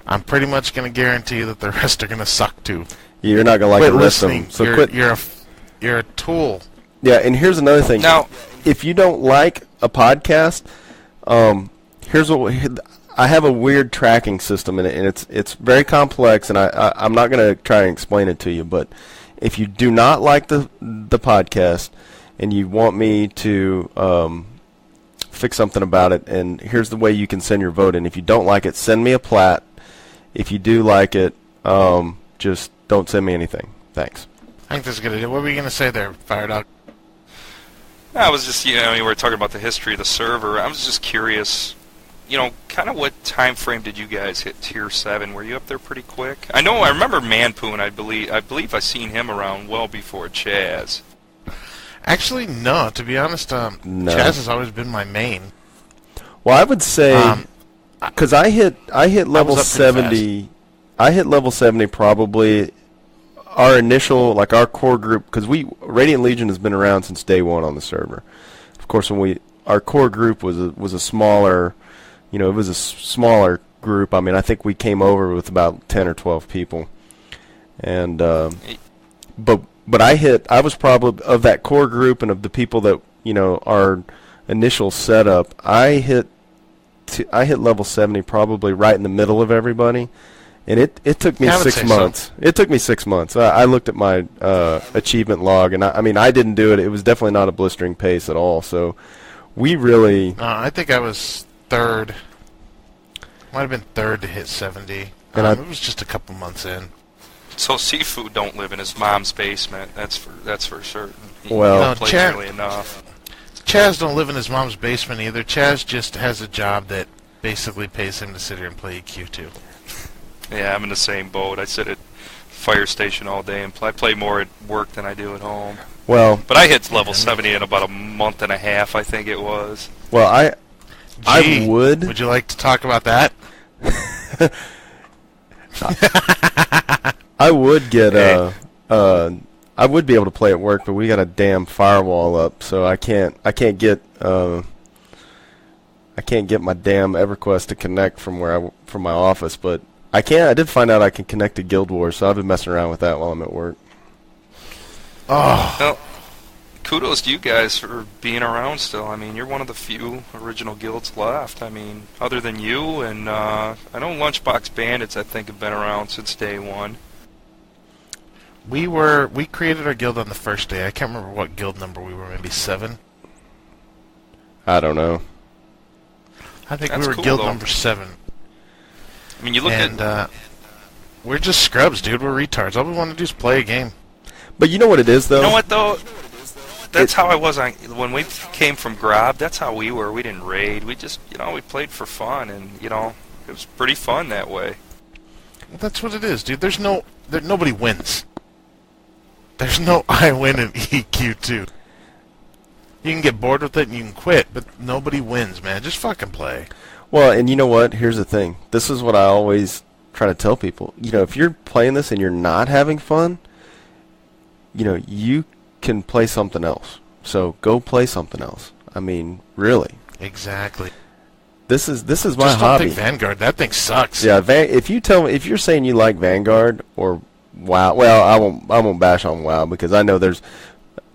I'm pretty much going to guarantee you that the rest are going to suck too. You're not going to like the rest of them. So quit. You're a tool. Yeah, and here's another thing. Now, if you don't like a podcast, here's what I have a weird tracking system in it, and it's very complex, and I'm not going to try and explain it to you. But if you do not like the podcast, and you want me to fix something about it, and here's the way you can send your vote in. If you don't like it, send me a plat. If you do like it, just don't send me anything. Thanks. I think that's a good idea. What were you going to say there, Firedog? I was just, we were talking about the history of the server. I was just curious, kind of what time frame did you guys hit Tier 7? Were you up there pretty quick? I remember Manpoon, I believe I seen him around well before Chaz. Actually, no. To be honest, No. Chaz has always been my main. Well, I would say, because I hit level 70. I hit level 70 probably. Our initial, our core group, because Radiant Legion has been around since day one on the server. Of course, our core group was a smaller, it was a smaller group. I mean, I think we came over with about 10 or 12 people, and but I was probably of that core group and of the people that our initial setup. I hit level 70 probably right in the middle of everybody. And it took me 6 months. So. It took me 6 months. I looked at my achievement log, and I didn't do it. It was definitely not a blistering pace at all. So we really. I think I was third. Might have been third to hit 70. And it was just a couple months in. So Seafood don't live in his mom's basement. That's for certain. He plays nearly enough. Chaz don't live in his mom's basement either. Chaz just has a job that basically pays him to sit here and play EQ too. Yeah, I'm in the same boat. I sit at fire station all day and I play more at work than I do at home. Well, but I hit level 70 in about a month and a half, I think it was. Well, I would. Would you like to talk about that? I would get I would be able to play at work, but we got a damn firewall up, so I can't get my damn EverQuest to connect from my office, but I did find out I can connect to Guild Wars, so I've been messing around with that while I'm at work. Oh. Well, kudos to you guys for being around still. I mean, you're one of the few original guilds left. I mean, other than you, and I know Lunchbox Bandits, I think, have been around since day one. We created our guild on the first day. I can't remember what guild number we were, maybe 7? I don't know. I think That's we were cool, guild though. number 7. I mean, you look at... we're just scrubs, dude. We're retards. All we want to do is play a game. But you know what it is, though? You know what, though? That's how I was when we came from Grob. That's how we were. We didn't raid. We just, we played for fun, and, it was pretty fun that way. Well, that's what it is, dude. Nobody wins. There's no I win in EQ2. You can get bored with it and you can quit, but nobody wins, man. Just fucking play. Well, and you know what? Here's the thing. This is what I always try to tell people. If you're playing this and you're not having fun, you can play something else. So go play something else. I mean, really. Exactly. This is my Just hobby. don't think Vanguard. That thing sucks. Yeah, if you're saying you like Vanguard or WoW, well, I won't bash on WoW because I know there's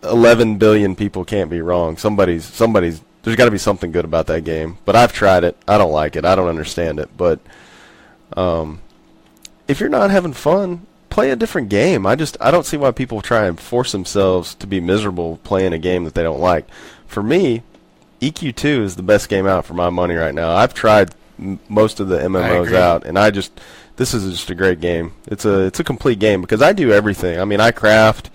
11 billion people can't be wrong. Somebody's there's got to be something good about that game. But I've tried it. I don't like it. I don't understand it. But if you're not having fun, play a different game. I don't see why people try and force themselves to be miserable playing a game that they don't like. For me, EQ2 is the best game out for my money right now. I've tried most of the MMOs out, and this is just a great game. It's a complete game because I do everything. I mean, I craft,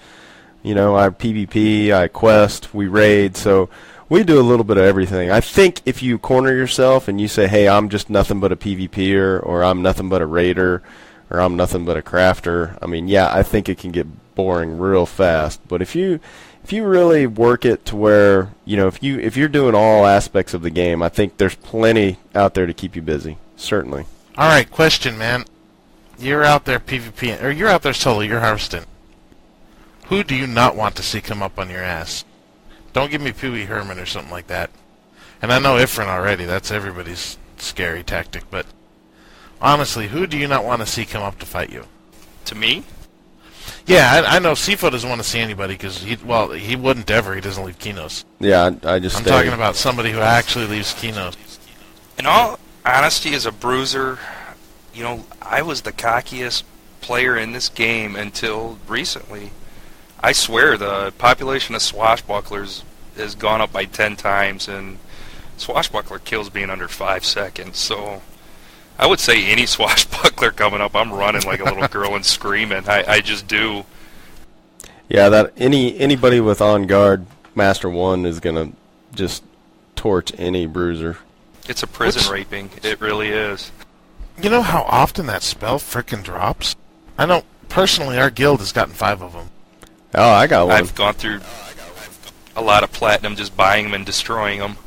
I PvP, I quest, we raid, so we do a little bit of everything. I think if you corner yourself and you say, hey, I'm just nothing but a PvPer, or I'm nothing but a raider, or I'm nothing but a crafter, I mean, yeah, I think it can get boring real fast. But if you really work it to where, if you're doing all aspects of the game, I think there's plenty out there to keep you busy. Certainly. All right, question, man. You're out there PvP, or you're out there solo, you're harvesting. Who do you not want to see come up on your ass? Don't give me Pee Wee Herman or something like that. And I know Ifrin already. That's everybody's scary tactic. But honestly, who do you not want to see come up to fight you? To me? Yeah, I know Sifo doesn't want to see anybody because he wouldn't ever. He doesn't leave Kinos. Yeah, I'm talking about somebody who actually leaves Kinos. In all honesty, as a bruiser, I was the cockiest player in this game until recently. I swear the population of swashbucklers has gone up by 10 times, and swashbuckler kills being under 5 seconds. So I would say any swashbuckler coming up, I'm running like a little girl and screaming. I just do. Yeah, that anybody with On Guard Master 1 is gonna just torch any bruiser. It's a prison raping. It really is. You know how often that spell frickin' drops? I know, personally, our guild has gotten 5 of them. Oh, I got one. I've gone through a lot of platinum just buying them and destroying them.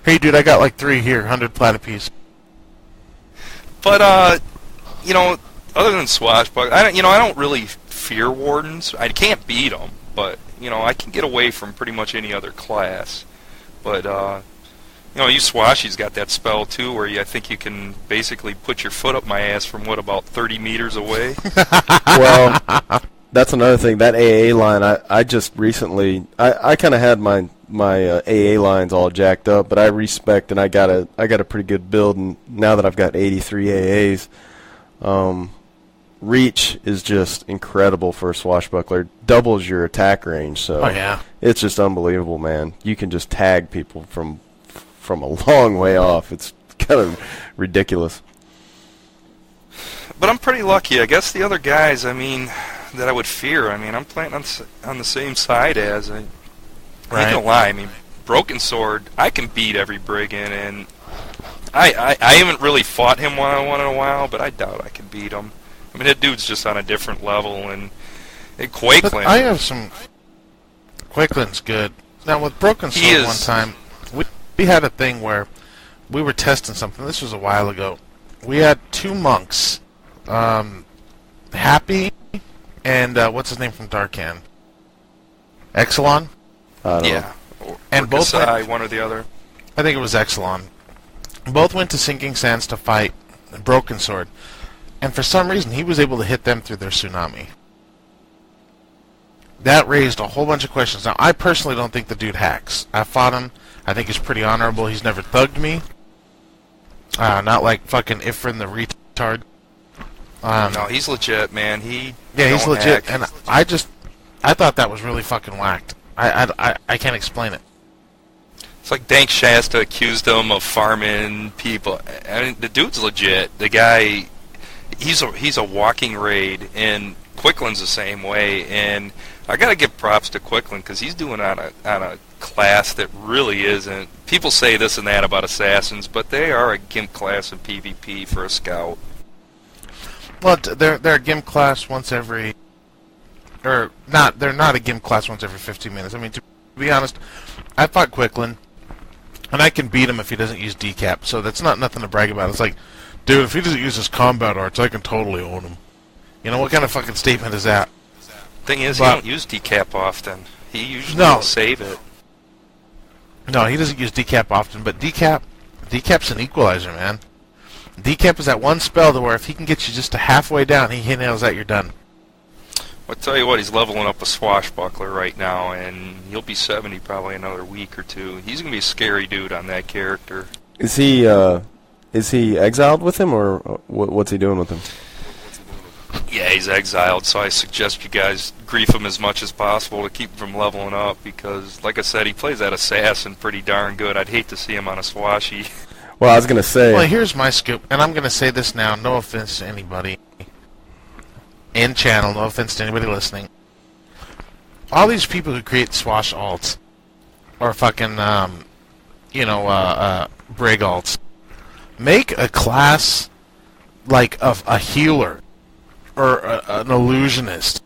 Hey, dude, I got like 3 here, 100 plat apiece. But, other than swashbuckler, I don't really fear wardens. I can't beat them, but, I can get away from pretty much any other class. But, you Swashy's got that spell, too, where I think you can basically put your foot up my ass from, about 30 meters away? Well, that's another thing. That AA line, I just recently, I kind of had my AA lines all jacked up, but I respect, and I got a pretty good build, and now that I've got 83 AAs, reach is just incredible for a swashbuckler. Doubles your attack range, so it's just unbelievable, man. You can just tag people from a long way off. It's kind of ridiculous. But I'm pretty lucky. I guess the other guys, that I would fear, I'm playing on the same side as. I ain't gonna lie, Broken Sword, I can beat every brigand, and I haven't really fought him one in a while, but I doubt I can beat him. That dude's just on a different level, and Quakeland. I have some... Quakeland's good. Now, with Broken Sword one time, we had a thing where we were testing something. This was a while ago. We had 2 monks, Happy, and what's his name from Darkan? Exelon? Yeah. And both went, one or the other. I think it was Exelon. Both went to Sinking Sands to fight Broken Sword. And for some reason, he was able to hit them through their tsunami. that raised a whole bunch of questions. Now, I personally don't think the dude hacks. I fought him. I think he's pretty honorable. He's never thugged me. Not like fucking Ifrin the retard. No, he's legit, man. He's legit. And I thought that was really fucking whacked. I can't explain it. It's like Dank Shasta accused him of farming people. I mean, the dude's legit. The guy, he's a walking raid, and Quickland's the same way. And I gotta give props to Quickland because he's doing on a class that really isn't. People say this and that about assassins, but they are a GIMP class in PvP for a scout. Well, they're a GIMP class once every, or not. They're not a GIMP class once every 15 minutes. I mean, to be honest, I fought Quickland, and I can beat him if he doesn't use decap. So that's not nothing to brag about. It's like, dude, if he doesn't use his combat arts, I can totally own him. You know, what kind of fucking statement is that? Thing is, he don't use decap often. He usually will save it. No, he doesn't use decap often, but decap's an equalizer, man. Decap is that one spell to where if he can get you just to halfway down, he nails that, you're done. I'll tell you what, he's leveling up a swashbuckler right now, and he'll be 70 probably another week or two. He's gonna be a scary dude on that character. Is he exiled with him, or what's he doing with him? Yeah, he's exiled, so I suggest you guys grief him as much as possible to keep him from leveling up, because, like I said, he plays that assassin pretty darn good. I'd hate to see him on a swashy. Well, I was going to say... Well, here's my scoop, and I'm going to say this now, no offense to anybody in channel, no offense to anybody listening. All these people who create swash alts, or fucking, brig alts, make a class, like, of a healer, or an illusionist.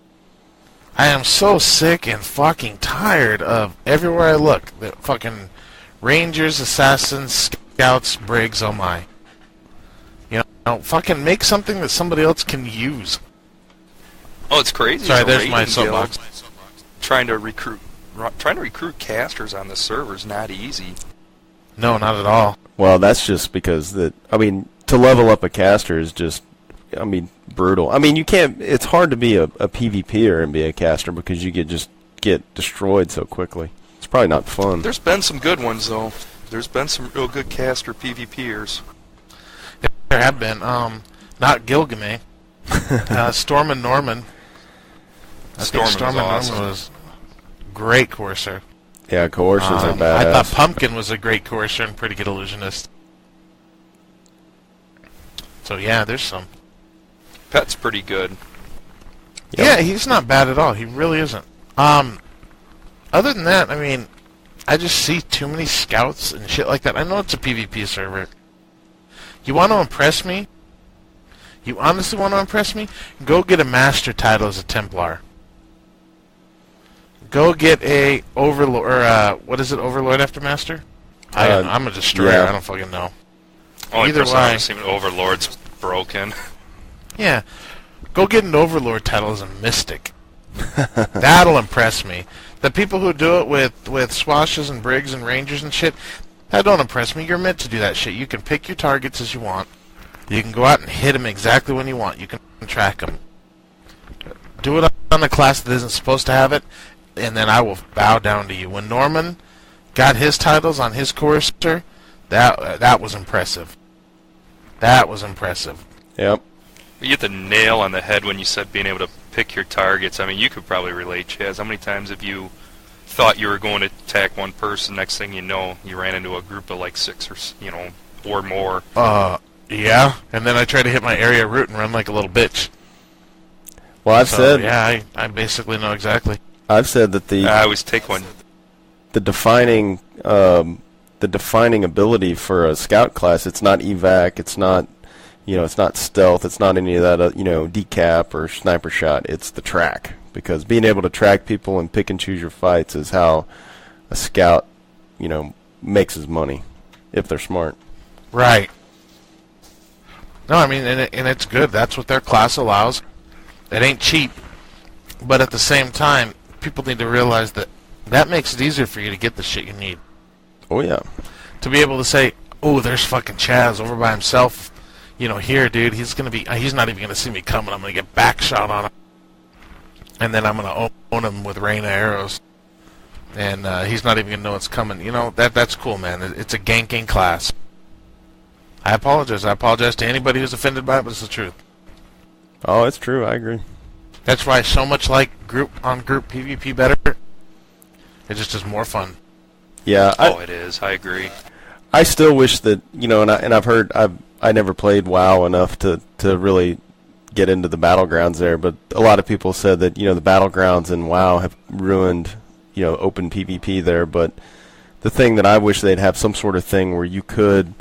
I am so sick and fucking tired of everywhere I look, the fucking rangers, assassins, scouts, brigs, oh my. You know, fucking make something that somebody else can use. Oh, it's crazy. Sorry, there's my soapbox. Trying to recruit casters on the server is not easy. No, not at all. Well, that's just because to level up a caster is just, brutal. You can't. It's hard to be a PvPer and be a caster because you get destroyed so quickly. It's probably not fun. There's been some good ones though. There's been some real good caster PvPers. There have been. Not Gilgamay. Storm and Norman. Storm and Norman was great courser. Yeah, coursers are badass. I thought Pumpkin was a great courser and pretty good illusionist. So yeah, there's some. Pet's pretty good. Yep. Yeah, he's not bad at all. He really isn't. Other than that, I just see too many scouts and shit like that. I know it's a PvP server. You want to impress me? You honestly want to impress me? Go get a master title as a Templar. Go get a Overlord, or what is it, Overlord after Master? I'm a Destroyer, yeah. I don't fucking know. Only person I've seen Overlord's broken. Yeah. Go get an Overlord title as a Mystic. That'll impress me. The people who do it with swashes and brigs and rangers and shit, that don't impress me. You're meant to do that shit. You can pick your targets as you want. You can go out and hit them exactly when you want. You can track them. Do it on a class that isn't supposed to have it, and then I will bow down to you. When Norman got his titles on his courser, that was impressive. That was impressive. Yep. You hit the nail on the head when you said being able to pick your targets. You could probably relate, Chaz. How many times have you thought you were going to attack one person, next thing you know, you ran into a group of like 6 or more? Yeah. And then I try to hit my area route and run like a little bitch. Well, yeah, I basically know exactly. I've said that I always take one. The defining ability for a scout class, it's not evac, it's not it's not stealth, it's not any of that decap or sniper shot, it's the track, because being able to track people and pick and choose your fights is how a scout makes his money if they're smart. Right. No, and it's good. That's what their class allows. It ain't cheap, but at the same time, people need to realize that makes it easier for you to get the shit you need. Oh yeah. To be able to say, "Oh, there's fucking Chaz over by himself. Here, dude. He's not even gonna see me coming. I'm gonna get back shot on him." and then I'm gonna own him with rain of arrows, and he's not even gonna know it's coming. You know, that's cool, man. It's a ganking class. I apologize. I apologize to anybody who's offended by it, but it's the truth. Oh, it's true. I agree. That's why I so much like group PvP better. It just is more fun. Yeah. It is. I agree. I still wish that, you know, and I've heard I never played WoW enough to really get into the battlegrounds there, but a lot of people said that, you know, the battlegrounds in WoW have ruined, you know, open PvP there. But the thing that I wish they'd have some sort of thing where you could,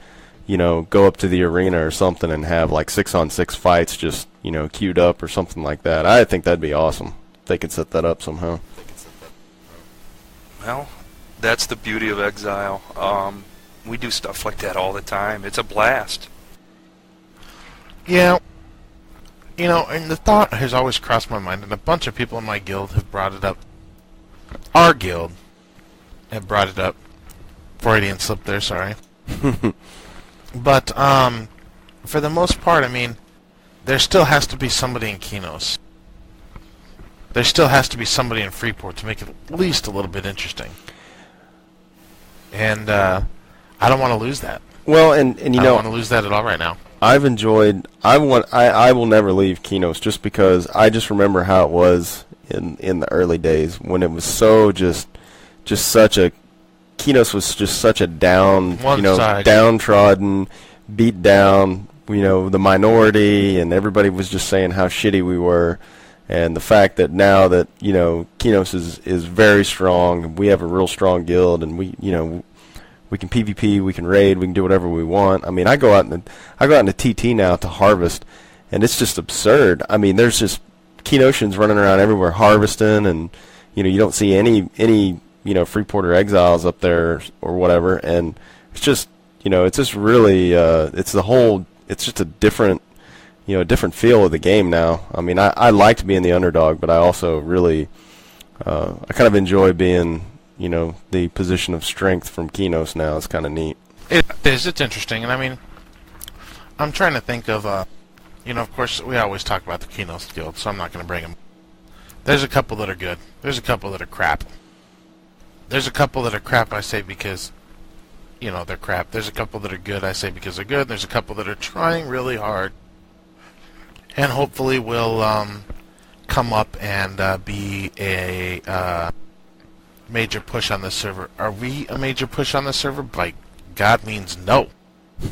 you know, go up to the arena or something and have like 6-on-6 fights just, you know, queued up or something like that. I think that'd be awesome if they could set that up somehow. Well, that's the beauty of Exile. We do stuff like that all the time. It's a blast. Yeah. You know, and the thought has always crossed my mind, and a bunch of people in my guild have brought it up. Our guild have brought it up. Freudian slip there, sorry. But, for the most part, I mean, there still has to be somebody in Kinos. There still has to be somebody in Freeport to make it at least a little bit interesting. And, I don't want to lose that. Well, and you know, I don't want to lose that at all right now. I've enjoyed. I will never leave Kinos just because I just remember how it was in the early days when it was so just such a Kinos was just such a downtrodden, beat down. You know, the minority and everybody was just saying how shitty we were, and the fact that now that, you know, Kinos is very strong. We have a real strong guild, and we can PvP, we can raid, we can do whatever we want. I mean, I go out into TT now to harvest, and it's just absurd. I mean, there's just Kenosians running around everywhere harvesting, and, you know, you don't see any you know, Freeporter exiles up there or whatever, and it's just, you know, it's just really it's just a different, you know, a different feel of the game now. I mean, I like to be in the underdog, but I also really I kind of enjoy being, you know, the position of strength from Kinos now. It's kind of neat. It is. It's interesting. And I mean, I'm trying to think of, you know, of course, we always talk about the Kinos guild, so I'm not going to bring them. There's a couple that are good. There's a couple that are crap. There's a couple that are crap, I say, because, you know, they're crap. There's a couple that are good, I say, because they're good. There's a couple that are trying really hard and hopefully will come up and be a major push on the server. Are we a major push on the server? By God means no.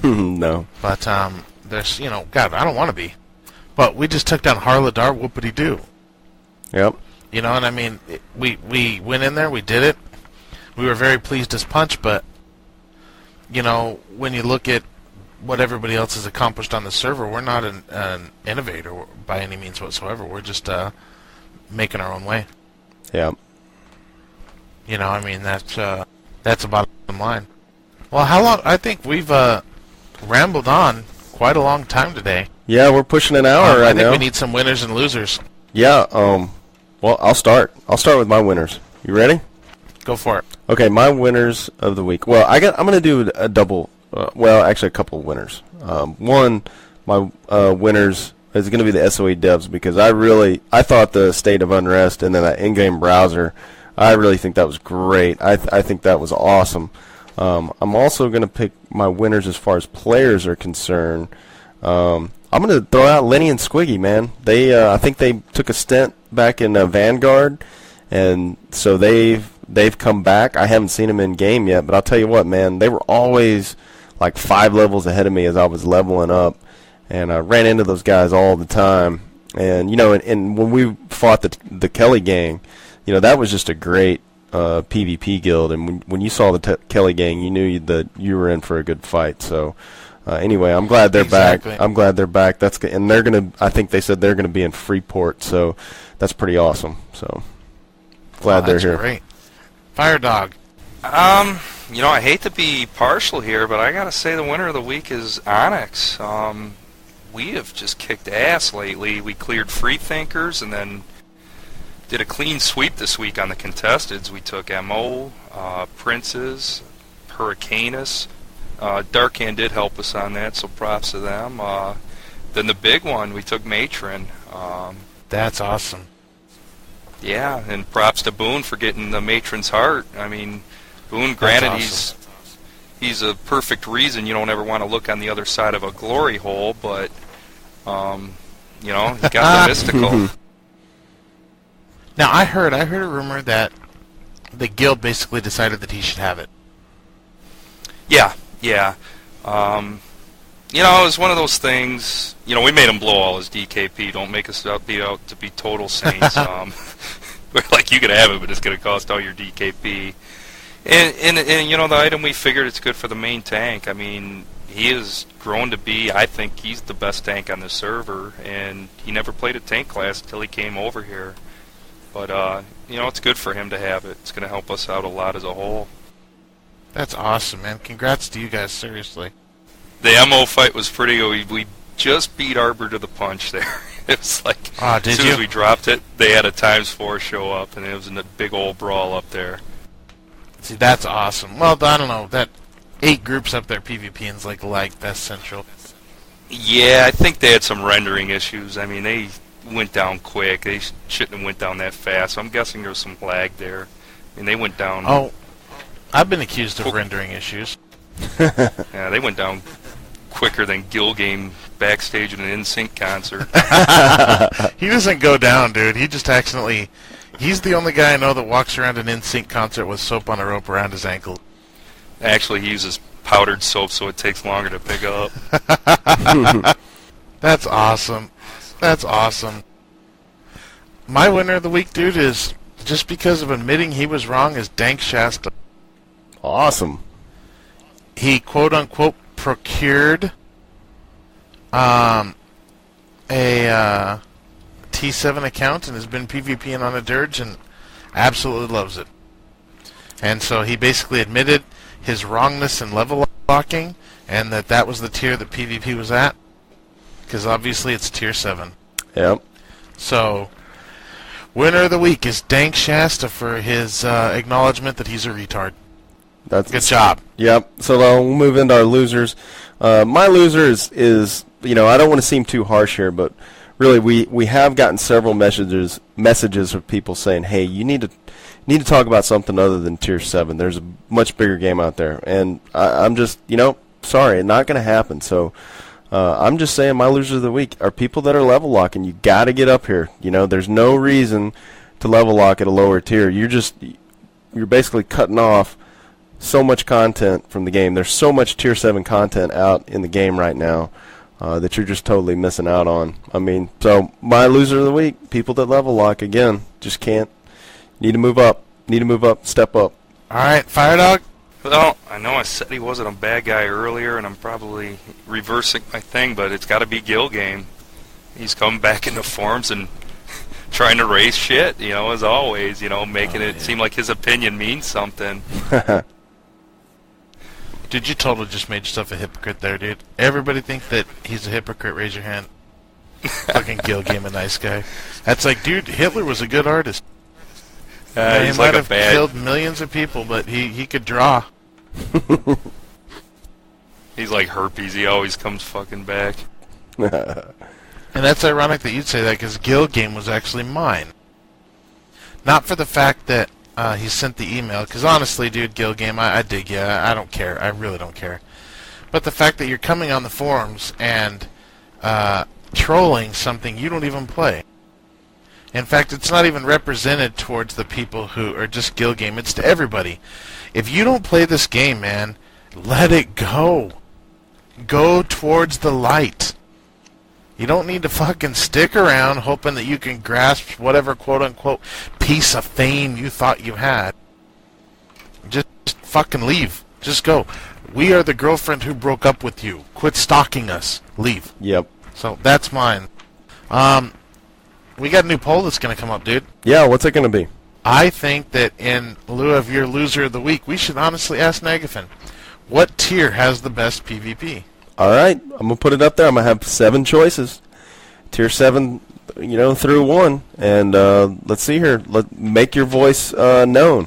No. But there's, you know, God, I don't want to be. But we just took down Harladar, whoopity-doo. Yep. You know, and I mean, we went in there, we did it. We were very pleased as punch, but, you know, when you look at what everybody else has accomplished on the server, we're not an innovator by any means whatsoever. We're just making our own way. Yeah. You know, I mean, that's the bottom line. Well, how long? I think we've rambled on quite a long time today. Yeah, we're pushing an hour right now. I think we need some winners and losers. Yeah. Well, I'll start. I'll start with my winners. You ready? Go for it. Okay, my winners of the week. Well, I'm going to do a double. Well, actually, a couple of winners. One, my winners is going to be the SOE devs, because I thought the State of Unrest and then that in-game browser, I really think that was great. I think that was awesome. I'm also going to pick my winners as far as players are concerned. I'm going to throw out Lenny and Squiggy, man. I think they took a stint back in Vanguard, and so they've come back. I haven't seen them in game yet, but I'll tell you what, man, they were always like 5 levels ahead of me as I was leveling up, and I ran into those guys all the time. And, you know, and when we fought the Kelly gang, you know, that was just a great PvP guild, and when you saw the Kelly gang, you knew that you were in for a good fight. So anyway, I'm glad they're back. I'm glad they're back. That's good. And they're gonna. I think they said they're gonna be in Freeport, so that's pretty awesome. So glad they're here. Great. Fire Dog. You know, I hate to be partial here, but I gotta say the winner of the week is Onyx. We have just kicked ass lately. We cleared Freethinkers and then did a clean sweep this week on the contesteds. We took MO, Princes, Hurricanus. Darkhand did help us on that, so props to them. Then the big one, we took Matron. That's awesome. Yeah, and props to Boone for getting the matron's heart. I mean, Boone, granted, awesome. he's a perfect reason you don't ever want to look on the other side of a glory hole, but, he got the mystical. Now, I heard a rumor that the guild basically decided that he should have it. Yeah. It was one of those things. We made him blow all his DKP. Don't make us out to be total saints. We're like, you can have it, but it's going to cost all your DKP. And the item, we figured it's good for the main tank. I mean, he has grown to be, I think he's the best tank on the server, and he never played a tank class until he came over here. But, it's good for him to have it. It's going to help us out a lot as a whole. That's awesome, man. Congrats to you guys, seriously. The MO fight was pretty good. We just beat Arbor to the punch there. It was like, as soon as we dropped it, they had a ×4 show up, and it was in a big old brawl up there. See, that's awesome. Well, I don't know. That 8 groups up there PvPing's like that's central. Yeah, I think they had some rendering issues. I mean, they went down quick. They shouldn't have went down that fast. So I'm guessing there was some lag there. I mean, they went down... Oh, I've been accused of rendering issues. Yeah, they went down quicker than Gill Game backstage at an NSYNC concert. He doesn't go down, dude. He just accidentally... He's the only guy I know that walks around an NSYNC concert with soap on a rope around his ankle. Actually, he uses powdered soap, so it takes longer to pick up. That's awesome. That's awesome. My winner of the week, dude, is just because of admitting he was wrong, is Dank Shasta. Awesome. He quote-unquote procured a T7 account and has been PvPing on a dirge and absolutely loves it. And so he basically admitted his wrongness in level locking and that was the tier that PvP was at, because obviously it's tier 7. Yep. So, winner of the week is Dank Shasta for his acknowledgement that he's a retard. That's good job. Yep. So we'll move into our losers. My loser is I don't want to seem too harsh here, but really we have gotten several messages of people saying, hey, you need to talk about something other than tier 7. There's a much bigger game out there, and I'm just sorry, not going to happen. So I'm just saying my losers of the week are people that are level locking. You got to get up here. There's no reason to level lock at a lower tier. You're basically cutting off so much content from the game. There's so much tier 7 content out in the game right now that you're just totally missing out on. I mean, so my loser of the week, people that level lock, again, just can't. Need to move up. Step up. All right, Fire Dog. Well, I know I said he wasn't a bad guy earlier, and I'm probably reversing my thing, but it's got to be Gill Game. He's come back into forums and trying to raise shit, as always, making it seem like his opinion means something. Dude, you totally just made yourself a hypocrite there, dude. Everybody think that he's a hypocrite. Raise your hand. Fucking Gill Game, a nice guy. That's like, dude, Hitler was a good artist. He he's might like have killed millions of people, but he could draw. He's like herpes. He always comes fucking back. And that's ironic that you'd say that, because Gill Game was actually mine. Not for the fact that he sent the email, because honestly, dude, Gill Game, I dig you. I don't care. I really don't care. But the fact that you're coming on the forums and trolling something you don't even play. In fact, it's not even represented towards the people who are just Gill Game. It's to everybody. If you don't play this game, man, let it go. Go towards the light. You don't need to fucking stick around hoping that you can grasp whatever quote-unquote piece of fame you thought you had. Just fucking leave. Just go. We are the girlfriend who broke up with you. Quit stalking us. Leave. Yep. So that's mine. We got a new poll that's going to come up, dude. Yeah, what's it going to be? I think that in lieu of your loser of the week, we should honestly ask Nagafen, what tier has the best PvP? All right, I'm going to put it up there. I'm going to have 7 choices. Tier 7, through 1. And let's see here. Make your voice known.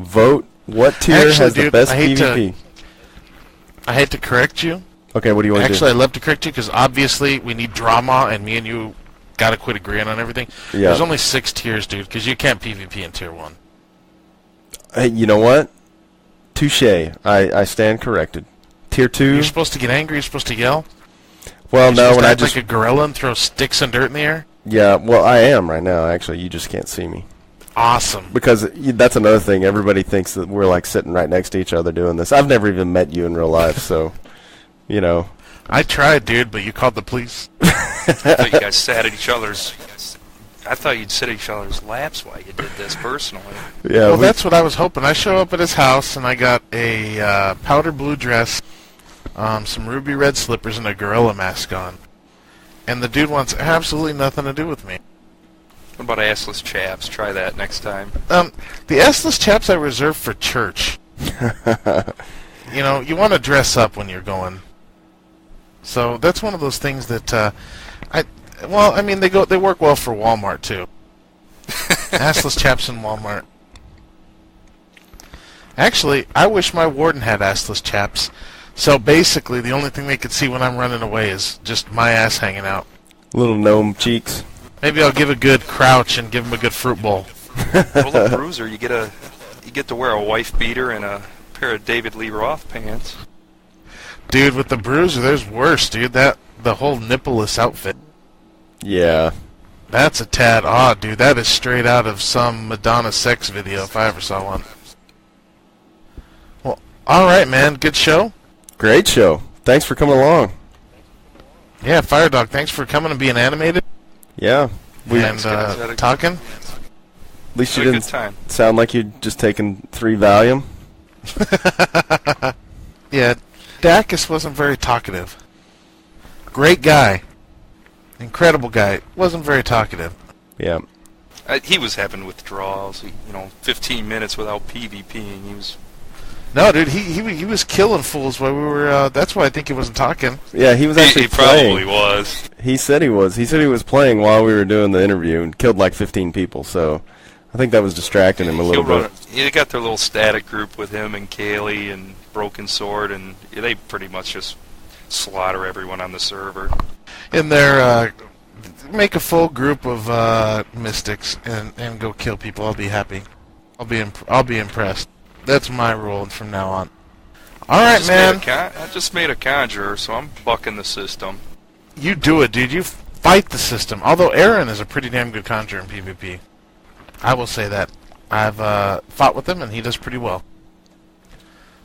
Vote what tier has the best PvP. I hate to correct you. Okay, what do you want to do? Actually, I'd love to correct you because obviously we need drama, and me and you gotta quit agreeing on everything. Yeah. There's only 6 tiers, dude, because you can't PvP in tier 1. Hey, you know what? Touche. I stand corrected. Tier 2. You're supposed to get angry. You're supposed to yell. Well, You're no, supposed when to I act just like a gorilla and throw sticks and dirt in the air. yeah. Well, I am right now. Actually, you just can't see me. Awesome. Because that's another thing. Everybody thinks that we're like sitting right next to each other doing this. I've never even met you in real life, so you know. I tried, dude, but you called the police. I thought you guys sat at each other's. I thought you'd sit at each other's laps while you did this personally. Yeah. Well, that's what I was hoping. I show up at his house and I got a powder blue dress, some ruby red slippers, and a gorilla mask on. And the dude wants absolutely nothing to do with me. What about assless chaps? Try that next time. The assless chaps I reserve for church. You know, you want to dress up when you're going. So that's one of those things that well, I mean, they work well for Walmart too. Assless chaps in Walmart. Actually, I wish my warden had assless chaps. So basically, the only thing they could see when I'm running away is just my ass hanging out. Little gnome cheeks. Maybe I'll give a good crouch and give him a good fruit bowl. Well, the bruiser, you get to wear a wife beater and a pair of David Lee Roth pants. Dude, with the bruiser, there's worse, dude. The whole nippleless outfit. Yeah. That's a tad odd, dude. That is straight out of some Madonna sex video, if I ever saw one. Well, alright, man. Good show. Great show. Thanks for coming along. Yeah, Firedog, thanks for coming and being animated. Yeah. And talking. At least you Had a didn't good time. sound like you'd just taken 3 Valium. Yeah, Dacus wasn't very talkative. Great guy. Incredible guy. Wasn't very talkative. Yeah. He was having withdrawals. 15 minutes without PvPing. He was. No, dude, he was killing fools while we were. That's why I think he wasn't talking. Yeah, he was actually He playing. probably was. He said he was. He said he was playing while we were doing the interview and killed like 15 people. So I think that was distracting him a little bit. They got their little static group with him and Kaylee and Broken Sword, and they pretty much just slaughter everyone on the server. In their make a full group of mystics and go kill people. I'll be happy. I'll be impressed. That's my rule from now on. All right, man. I just made a conjurer, so I'm bucking the system. You do it, dude. You fight the system. Although Aaron is a pretty damn good conjurer in PvP. I will say that. I've fought with him, and he does pretty well.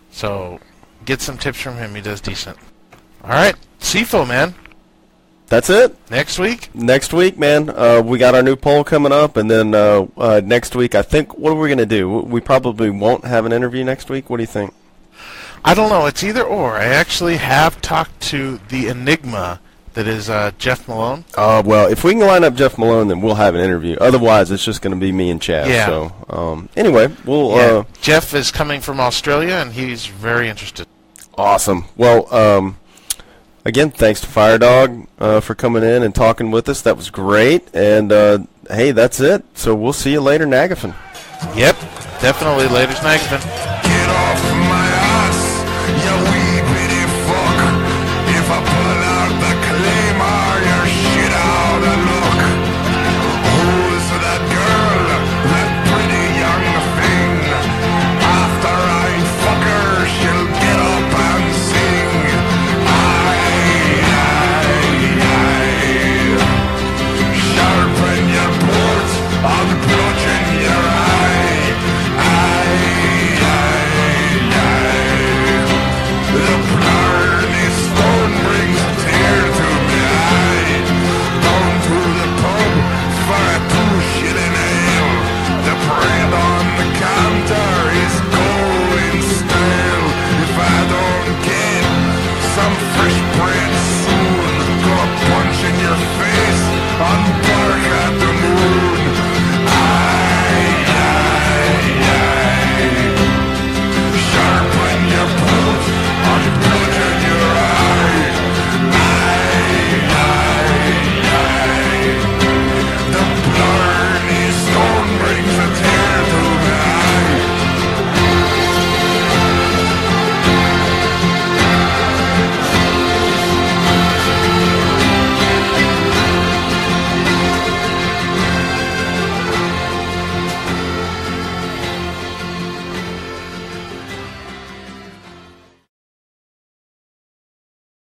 So, get some tips from him. He does decent. All right, Sifo, man. That's it. Next week? Next week, man. We got our new poll coming up, and then next week, I think, what are we going to do? We probably won't have an interview next week. What do you think? I don't know. It's either or. I actually have talked to the Enigma that is Jeff Malone. Well, if we can line up Jeff Malone, then we'll have an interview. Otherwise, it's just going to be me and Chaz. Yeah. So, anyway, we'll... Yeah. Jeff is coming from Australia, and he's very interested. Awesome. Well, again, thanks to Firedog for coming in and talking with us. That was great. And, hey, that's it. So we'll see you later, Nagafen. Yep. Definitely. Later's Nagafen.